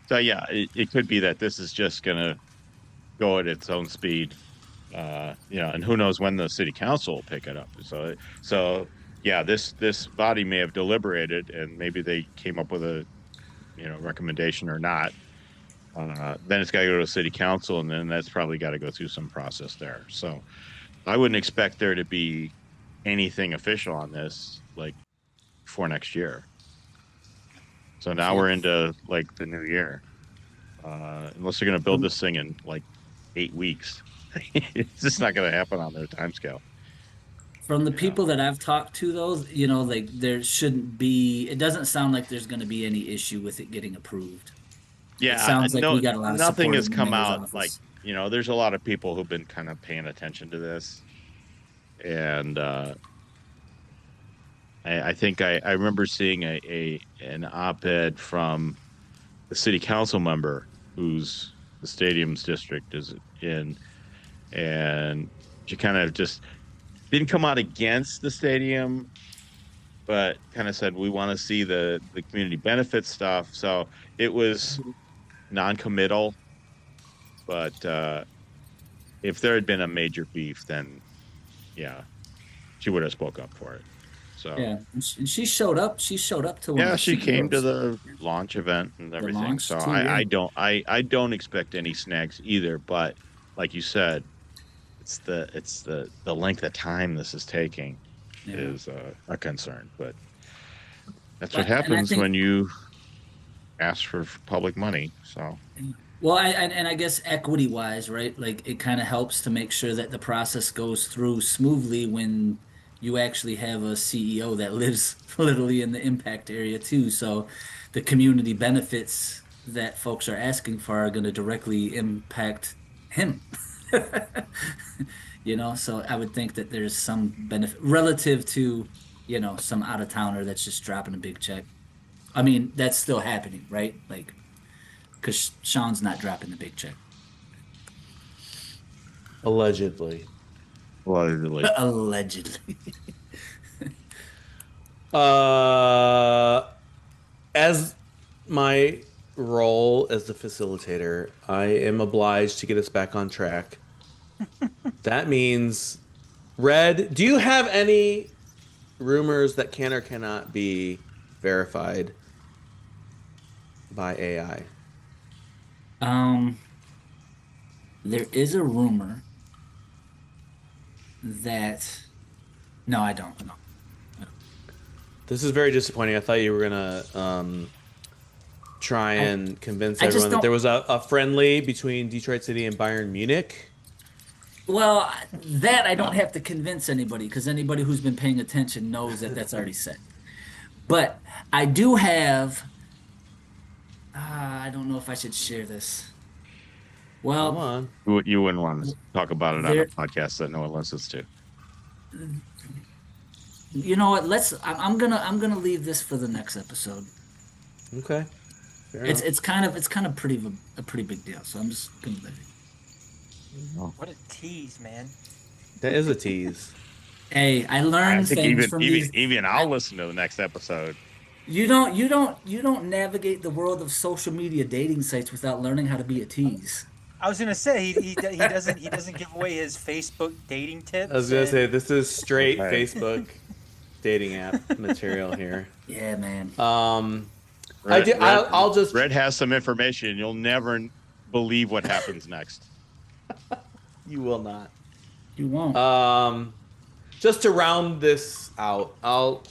S3: So yeah, it could be that this is just gonna go at its own speed, and who knows when the city council will pick it up. So yeah, this body may have deliberated, and maybe they came up with a recommendation or not. Then it's got to go to city council, and then that's probably got to go through some process there. So I wouldn't expect there to be anything official on this like for next year. So now we're into like the new year. Unless they're going to build this thing in like 8 weeks, it's just not going to happen on their timescale.
S6: From the people that I've talked to, though, like there shouldn't be. It doesn't sound like there's going to be any issue with it getting approved.
S3: Yeah,
S6: It sounds like we got a lot of
S3: nothing
S6: support
S3: has
S6: in the
S3: come
S6: mayor's
S3: out
S6: office.
S3: like there's a lot of people who've been kind of paying attention to this, and I think I remember seeing an op-ed from the city council member who's the stadium's district is in, and she kind of just didn't come out against the stadium, but kind of said we want to see the community benefit stuff. So it was non-committal, but if there had been a major beef, then yeah, she would have spoke up for it. So
S6: Yeah, and she showed up. She showed up to one.
S3: yeah,
S6: of the
S3: she came to
S6: CEOs.
S3: the launch event and everything.
S6: launch
S3: So
S6: too, yeah.
S3: I don't expect any snags either. But like you said, it's the length of time this is taking
S6: Yeah.
S3: is a concern. But that's
S6: Well,
S3: what
S6: and I
S3: happens
S6: think-
S3: when you ask for public money. So
S6: Well, I guess equity wise, right? Like it kind of helps to make sure that the process goes through smoothly when you actually have a CEO that lives literally in the impact area too. So the community benefits that folks are asking for are going to directly impact him. So I would think that there's some benefit relative to, some out of towner that's just dropping a big check. I mean, that's still happening, right? Like, because Sean's not dropping the big check.
S5: Allegedly.
S3: allegedly,
S6: Allegedly.
S5: As my role as the facilitator, I am obliged to get us back on track. That means, Red, do you have any rumors that can or cannot be verified by AI?
S6: There is a rumor that. No, I don't. No.
S5: This is very disappointing. I thought you were gonna try and convince
S6: I just
S5: everyone that
S6: don't-
S5: there was a friendly between Detroit City and Bayern Munich.
S6: Well, that I don't have to convince anybody because anybody who's been paying attention knows that that's already said. But I do have. I don't know if I should share this.
S5: Come
S6: Well,
S5: on.
S3: you wouldn't want to talk about it on
S6: There-
S3: a podcast that no one listens to.
S6: you know what? I'm gonna leave this for the next episode.
S5: Okay. Fair
S6: It's
S5: enough.
S6: it's kind of a pretty big deal. So I'm just gonna let it.
S7: What a tease, man.
S5: That is a tease.
S6: Hey, I
S3: I
S6: learned
S3: think
S6: things from these.
S3: even I'll listen to the next episode.
S6: You don't navigate the world of social media dating sites without learning how to be a tease.
S7: I was gonna say he doesn't give away his Facebook dating tips.
S5: I was gonna
S7: and-
S5: say this is straight
S3: Okay.
S5: Facebook dating app material here.
S6: Yeah, man.
S5: I'll just
S3: Red has some information. You'll never believe what happens next.
S5: You will not.
S6: You won't.
S5: Just to round this out,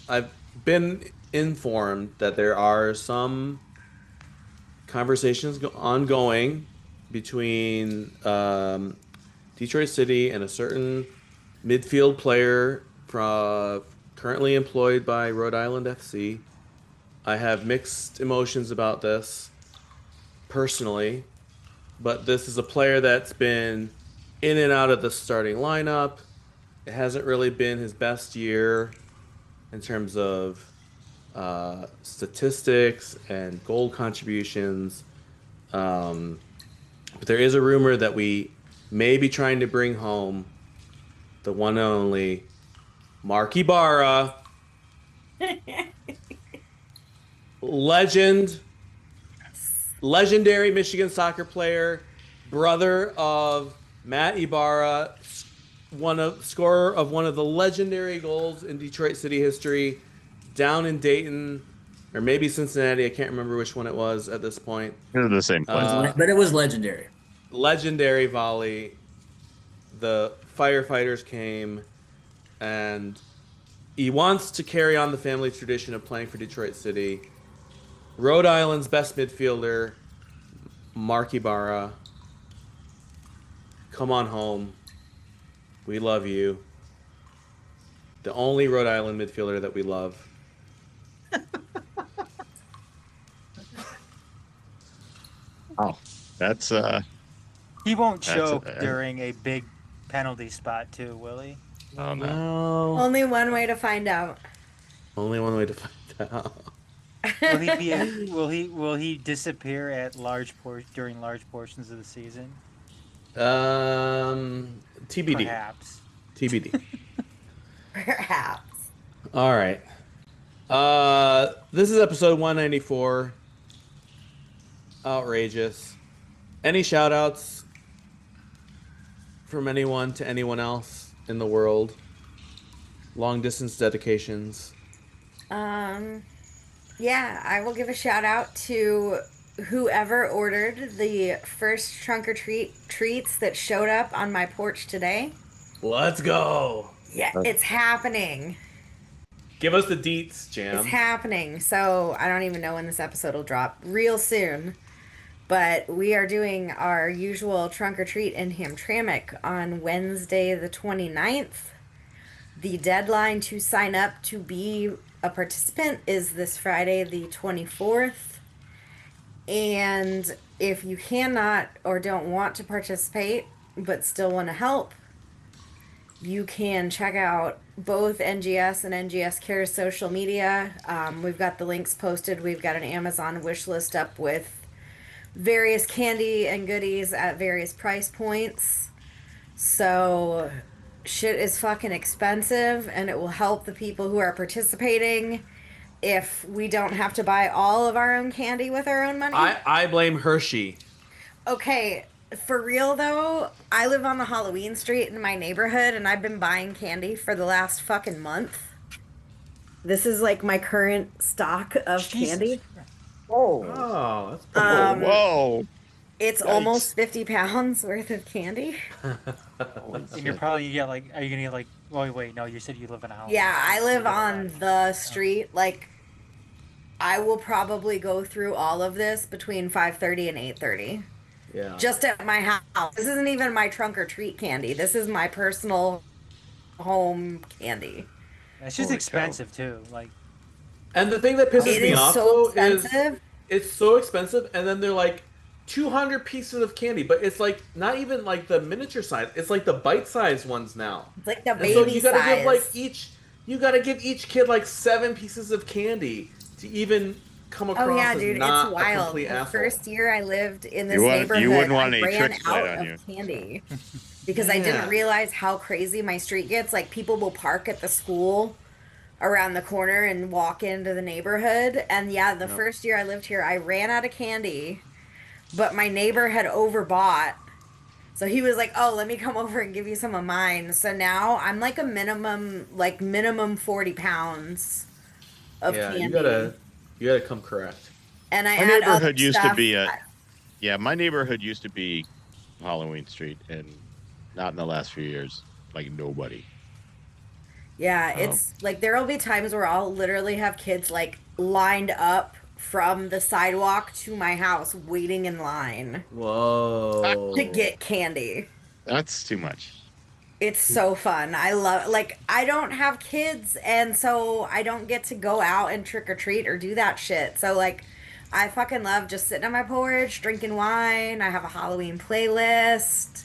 S5: I've been informed that there are some conversations ongoing between Detroit City and a certain midfield player currently employed by Rhode Island FC. I have mixed emotions about this personally, but this is a player that's been in and out of the starting lineup. It hasn't really been his best year in terms of statistics and goal contributions. But there is a rumor that we may be trying to bring home the one and only Mark Ibarra. Legendary Michigan soccer player, brother of Matt Ibarra, scorer of one of the legendary goals in Detroit City history, down in Dayton, or maybe Cincinnati. I can't remember which one it was at this point.
S3: They're the same place.
S6: But it was legendary.
S5: Legendary volley. The firefighters came, and he wants to carry on the family tradition of playing for Detroit City. Rhode Island's best midfielder, Mark Ibarra. Come on home. We love you. The only Rhode Island midfielder that we love.
S3: Oh, that's
S7: He won't
S3: That's
S7: choke
S3: a-
S7: during a big penalty spot too, will he?
S3: oh no.
S5: No.
S4: Only one way to find out.
S5: Only one way to find out.
S7: Will he be? Will he disappear at during large portions of the season?
S5: TBD.
S7: Perhaps.
S5: TBD.
S4: Perhaps.
S5: All right. This is episode 194. Outrageous. Any shout outs from anyone to anyone else in the world? Long distance dedications.
S4: Yeah, I will give a shout out to whoever ordered the first trunk or treats that showed up on my porch today.
S5: Let's go.
S4: Yeah, it's happening.
S5: Give us the deets, Jam.
S4: It's happening. So I don't even know when this episode will drop. Real soon. But we are doing our usual trunk or treat in Hamtramck on Wednesday the 29th. The deadline to sign up to be a participant is this Friday the 24th. And if you cannot or don't want to participate but still want to help, you can check out both NGS and NGS Care's social media. We've got the links posted. We've got an Amazon wish list up with various candy and goodies at various price points. So shit is fucking expensive, and it will help the people who are participating if we don't have to buy all of our own candy with our own money.
S5: I blame Hershey.
S4: Okay, for real though, I live on the Halloween street in my neighborhood, and I've been buying candy for the last fucking month. This is like my current stock of candy.
S5: Oh, that's
S3: Whoa.
S4: It's
S3: Yikes.
S4: almost 50 pounds worth of candy.
S7: And you're probably are you gonna get like? Wait, no. You said you live in a house.
S4: Yeah, I live on the street. Like, I will probably go through all of this between 5:30 and 8:30.
S5: yeah.
S4: Just at my house. This isn't even my trunk or treat candy. This is my personal home candy.
S7: It's just
S3: Holy
S7: expensive too. Like,
S5: And the thing that pisses
S4: It
S5: me
S4: is
S5: off
S4: so
S5: though is
S4: expensive.
S5: it's so expensive, and then they're like 200 pieces of candy, but it's like not even like the miniature size. It's like the bite-sized ones now.
S4: It's like the
S5: And
S4: baby
S5: so you gotta
S4: size.
S5: give like you gotta give each kid like 7 pieces of candy to even come across
S4: Oh yeah,
S5: as
S4: dude,
S5: not
S4: it's
S5: a
S4: wild.
S5: complete
S4: The
S5: asshole.
S4: first year I lived in this
S3: You
S4: neighborhood,
S3: wouldn't want
S4: I
S3: any
S4: ran
S3: tricks played
S4: out
S3: on
S4: of
S3: you.
S4: candy because I didn't
S5: Yeah.
S4: realize how crazy my street gets. Like, people will park at the school around the corner and walk into the neighborhood. And yeah, the first year I lived here, I ran out of candy, but my neighbor had overbought. So he was like, "Oh, let me come over and give you some of mine." So now I'm like a minimum 40 pounds of
S5: Yeah,
S4: candy.
S5: you gotta come correct.
S4: And I
S3: My
S4: add other
S3: neighborhood used to
S4: stuff.
S3: be my neighborhood used to be Halloween Street, and not in the last few years. Like, nobody.
S4: Yeah,
S3: Oh.
S4: it's like there'll be times where I'll literally have kids like lined up from the sidewalk to my house waiting in line
S5: Whoa.
S4: to get candy.
S3: That's too much.
S4: It's so fun. I love, like, I don't have kids, and so I don't get to go out and trick or treat or do that shit. So like, I fucking love just sitting on my porch, drinking wine. I have a Halloween playlist,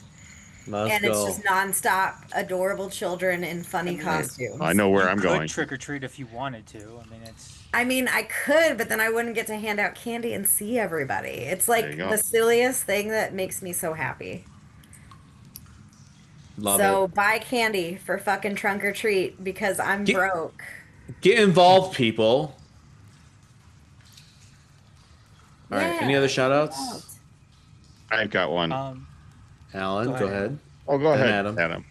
S5: Let's
S4: and
S5: go.
S4: it's just nonstop adorable children in funny costumes.
S3: I know where
S7: you
S3: I'm
S7: could
S3: going.
S7: trick or treat if you wanted to. I mean, it's.
S4: I mean, I could, but then I wouldn't get to hand out candy and see everybody. It's
S3: There
S4: like
S3: you go.
S4: the silliest thing that makes me so happy.
S5: Love
S4: So
S5: it.
S4: buy candy for fucking trunk or treat because I'm
S5: Get-
S4: broke.
S5: Get involved, people. All right.
S4: Yeah.
S5: Any other shout outs?
S3: I've got one.
S5: Alan,
S7: Go
S5: go
S7: ahead.
S5: ahead.
S3: Oh, go
S5: Then
S3: ahead,
S5: Adam.
S3: Adam.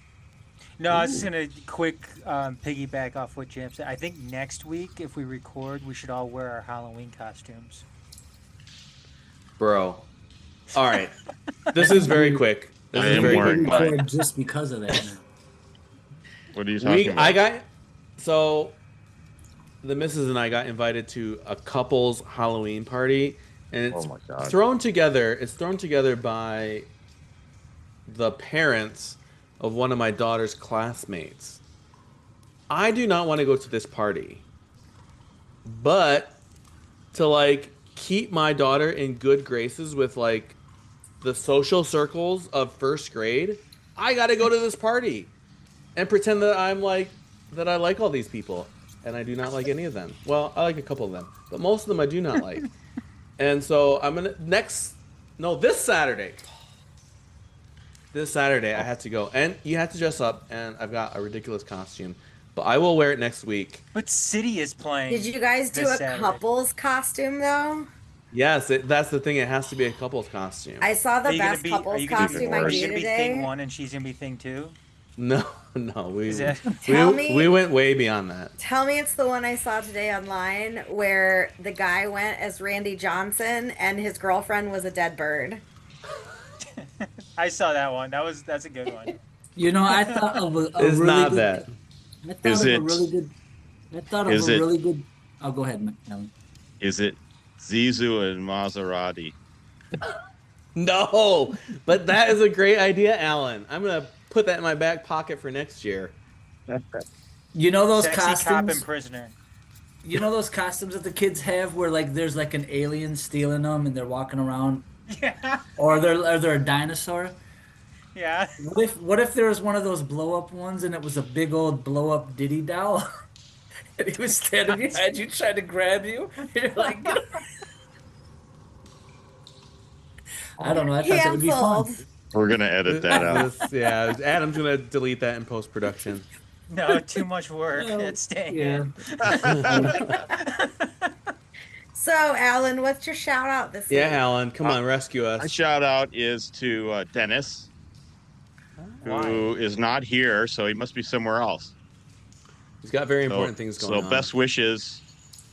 S7: No, I was just gonna quick piggyback off what Jam said. I think next week, if we record, we should all wear our Halloween costumes.
S5: Bro. All right. This is very quick. This
S3: I
S5: is
S3: am
S5: very
S3: wearing
S5: quick.
S3: mine.
S6: Record just because of that.
S3: What are you talking about?
S5: So the missus and I got invited to a couple's Halloween party, and it's
S3: Oh my God.
S5: thrown together. It's thrown together by the parents of one of my daughter's classmates. I do not want to go to this party, but to like keep my daughter in good graces with like the social circles of first grade, I got to go to this party and pretend that I like all these people, and I do not like any of them. Well, I like a couple of them, but most of them I do not like. And so I'm gonna this Saturday. This Saturday I have to go, and you have to dress up, and I've got a ridiculous costume, but I will wear it next week.
S7: But City is playing.
S4: Did you guys do
S7: this
S4: a
S7: Saturday.
S4: couple's costume though?
S5: Yes, that's the thing. It has to be a couple's costume.
S4: I saw the
S7: Are you gonna
S4: best
S7: be?
S4: couple's
S7: Are you gonna be?
S4: costume I
S7: Are
S4: do
S7: you gonna be thing
S4: today.
S7: one and she's gonna be thing two?
S5: No,
S7: Is it?
S5: we went way beyond that.
S4: Tell me it's the one I saw today online where the guy went as Randy Johnson and his girlfriend was a dead bird.
S7: I saw that one. That's a good one.
S6: You know, I thought of a
S5: It's
S6: really
S5: not
S6: good.
S5: that.
S6: I thought
S3: Is
S6: of a
S3: it-
S6: really good. I thought of
S3: is
S6: a
S3: it-
S6: really good. Oh, go ahead, Alan.
S3: Is it Zizou and Maserati?
S5: No, but that is a great idea, Alan. I'm gonna put that in my back pocket for next year.
S6: You know those
S7: Sexy cop
S6: costumes.
S7: and prisoner.
S6: You know those costumes that the kids have, where like there's like an alien stealing them, and they're walking around,
S7: Yeah.
S6: or they're a dinosaur.
S7: Yeah.
S6: What if there was one of those blow up ones, and it was a big old blow up Diddy doll, and he was standing behind you trying to grab you? And you're like, I don't know. I thought that would be fun.
S4: Canceled.
S3: We're gonna edit that out.
S5: Yeah, Adam's gonna delete that in post production.
S7: No, too much work. It's staying
S6: Yeah.
S7: in.
S4: So, Alan, what's your shout out this
S5: Yeah,
S4: week?
S5: Alan, come on, rescue
S3: My
S5: us.
S3: shout out is to Dennis, who is not here, so he must be somewhere else.
S5: He's got very important things going on.
S3: So best wishes.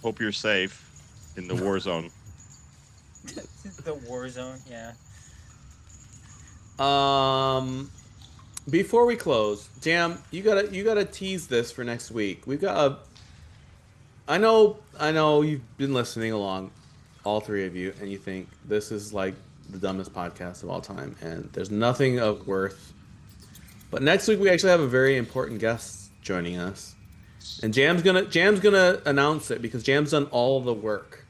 S3: Hope you're safe in the war zone.
S7: The war zone. Yeah.
S5: Before we close, Jam, you gotta tease this for next week. We've got a. I know you've been listening along, all three of you, and you think this is like the dumbest podcast of all time, and there's nothing of worth. But next week we actually have a very important guest joining us, and Jam's gonna announce it because Jam's done all the work.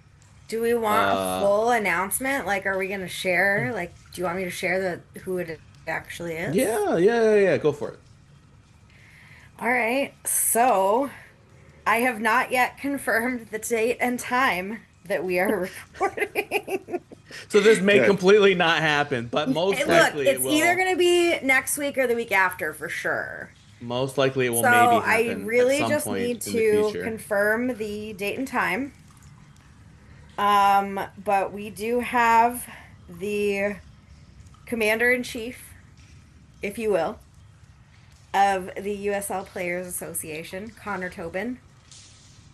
S4: Do we want a full announcement? Like, are we going to share? Like, do you want me to share who it actually is?
S5: Yeah. Go for it.
S4: All right. So, I have not yet confirmed the date and time that we are recording.
S5: So this may
S3: Good.
S5: completely not happen, but most
S4: Hey, look,
S5: likely
S4: it's
S5: it will.
S4: either going to be next week or the week after for sure.
S5: Most likely it will
S4: So
S5: maybe
S4: I
S5: happen
S4: really
S5: at some
S4: just
S5: point
S4: need
S5: in the
S4: to
S5: future.
S4: confirm the date and time. But we do have the commander-in-chief, if you will, of the USL Players Association, Connor Tobin,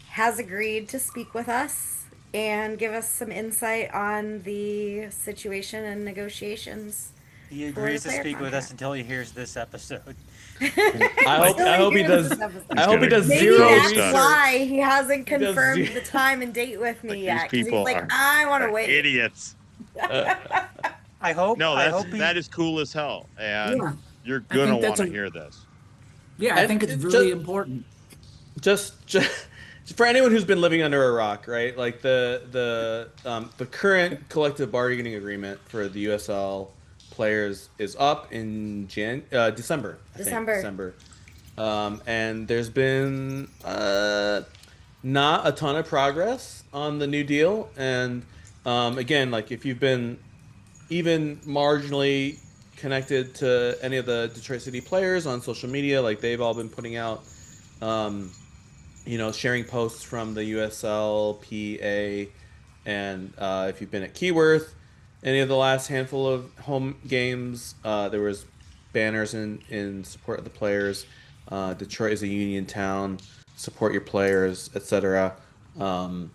S4: has agreed to speak with us and give us some insight on the situation and negotiations.
S7: He
S4: For
S7: agrees
S4: the
S7: to
S4: player
S7: speak with us
S4: contract.
S7: until he hears this episode.
S5: I hope he does. I hope he does
S4: Maybe
S5: zero
S4: that's
S3: research.
S4: why he hasn't
S5: does
S4: confirmed
S5: zero-
S4: the time and date with me
S3: Like,
S4: yet.
S3: these
S4: 'Cause he's
S3: people
S4: like,
S3: are-
S4: I want to wait.
S3: Idiots.
S7: I hope.
S3: No,
S7: I hope
S3: that is cool as hell, and
S6: Yeah.
S3: you're
S6: I
S3: gonna
S6: think
S3: want
S6: that's
S3: to
S6: a-
S3: hear this.
S6: Yeah, I
S5: And
S6: think it's
S5: it
S6: really
S5: just-
S6: important.
S5: Just for anyone who's been living under a rock, right? Like the current collective bargaining agreement for the USL players is up in December. I think. December. And there's been not a ton of progress on the new deal. And again, like if you've been even marginally connected to any of the Detroit City players on social media, like they've all been putting out, sharing posts from the USLPA. And if you've been at Keyworth, any of the last handful of home games, there was banners in support of the players. Detroit is a union town. Support your players, etc. So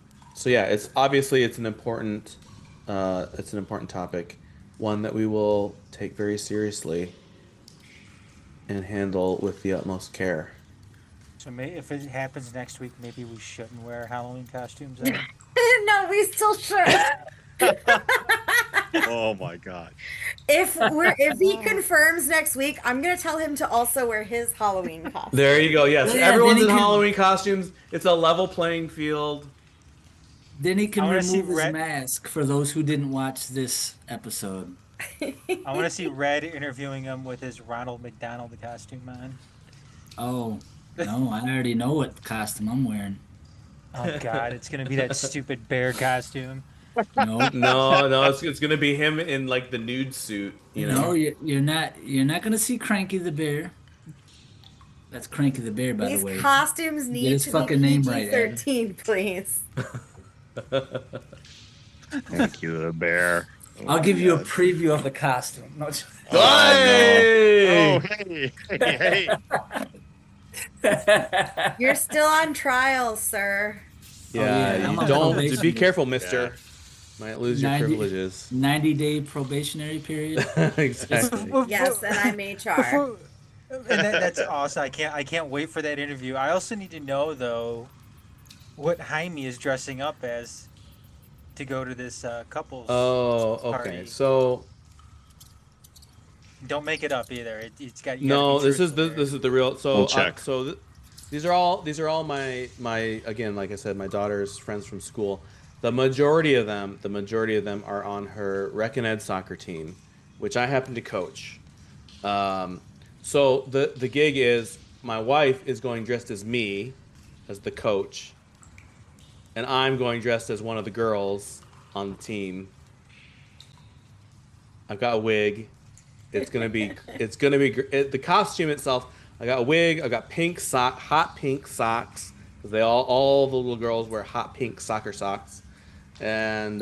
S5: yeah, it's an important topic, one that we will take very seriously and handle with the utmost care.
S7: So if it happens next week, maybe we shouldn't wear Halloween costumes. Then?
S4: No, we still should.
S3: Oh my god.
S4: If he confirms next week, I'm gonna tell him to also wear his Halloween costume.
S5: There you go. Yes,
S6: Yeah,
S5: everyone's
S6: then
S5: in
S6: he can-
S5: Halloween costumes. It's a level playing field.
S6: Then he can
S7: I wanna see
S6: remove his
S7: Red-
S6: mask for those who didn't watch this episode.
S7: I want to see Red interviewing him with his Ronald McDonald costume on.
S6: Oh, no, I already know what costume I'm wearing.
S7: Oh God, it's gonna be that stupid bear costume.
S6: No,
S5: No, it's gonna be him in like the nude suit. You know.
S6: no, you're not gonna see Cranky the Bear. That's Cranky the Bear, by
S4: These
S6: the way.
S4: costumes need
S6: his
S4: to
S6: fucking
S4: be
S6: name right, Ed.
S4: PG-13, please.
S3: Thank you, the bear.
S6: I'll give you a preview of the costume. No,
S5: Hey!
S3: Oh, hey, hey,
S4: You're still on trial, sir.
S5: Yeah,
S6: yeah, I'm
S5: you
S6: on
S5: don't.
S6: probation.
S5: Just be careful, Mister. Might lose your
S6: 90
S5: privileges.
S6: 90-day probationary period.
S5: Exactly.
S4: Yes, and I'm HR.
S7: And that's awesome. I can't wait for that interview. I also need to know though, what Jaime is dressing up as to go to this couples.
S5: Oh, okay.
S7: party.
S5: So
S7: Don't make it up either. It's got. You
S5: no,
S7: gotta be
S5: this is
S7: truthful
S5: this is the real. So
S3: We'll check.
S5: These are all my again, like I said, my daughter's friends from school. The majority of them are on her rec and ed soccer team, which I happen to coach. So the gig is my wife is going dressed as me, as the coach, and I'm going dressed as one of the girls on the team. I've got a wig. It's gonna be the costume itself. I got a wig. I got hot pink socks, because all the little girls wear hot pink soccer socks, and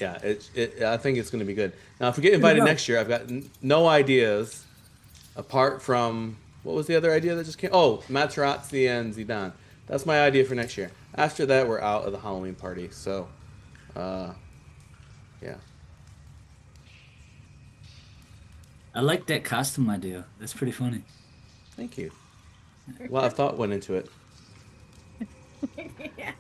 S5: yeah, I think it's gonna be good. Now, if we get invited next year, I've got no ideas, apart from what was the other idea that just came? Oh, Materazzi and Zidane. That's my idea for next year. After that, we're out of the Halloween party. So, yeah.
S6: I like that costume idea. That's pretty funny.
S5: Thank you. A lot of thought went into it.
S4: Yeah.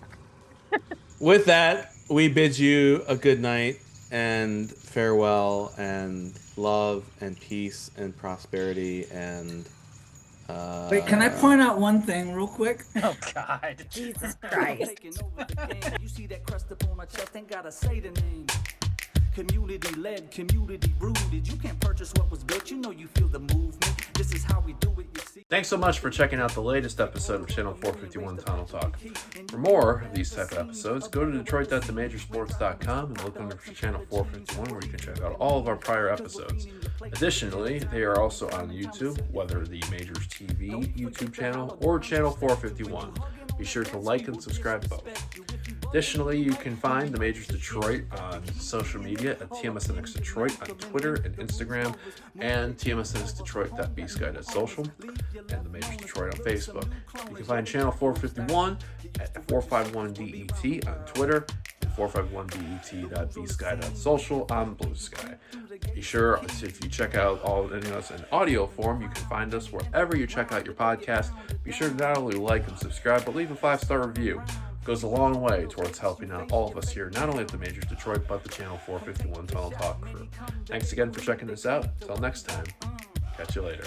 S5: With that, we bid you a good night and farewell and love and peace and prosperity and
S6: Wait, can I point out one thing real quick?
S7: Oh God.
S4: Jesus Christ.
S2: Taking over the game. You see that crest up on my chest, ain't gotta say the name. Community led, community rooted. You can't purchase what was built, you know you feel the movement. This is how we do it, you see.
S8: Thanks so much for checking out the latest episode of Channel 451 Tunnel Talk. For more of these type of episodes, go to Detroit.themajorsports.com and look under Channel 451, where you can check out all of our prior episodes. Additionally, they are also on YouTube, whether the Majors TV YouTube channel or Channel 451. Be sure to like and subscribe both. Additionally, you can find the Majors Detroit on social media at TMSNX Detroit on Twitter and Instagram, and TMSNXDetroit.bsky.social, and the Majors Detroit on Facebook. You can find Channel 451 at 451DET on Twitter, and 451DET.bsky.social on Blue Sky. Be sure, if you check out all of us in audio form, you can find us wherever you check out your podcast. Be sure to not only like and subscribe, but leave a 5-star review. It goes a long way towards helping out all of us here, not only at the Majors Detroit, but the Channel 451 Tunnel Talk crew. Thanks again for checking this out. Until next time, catch you later.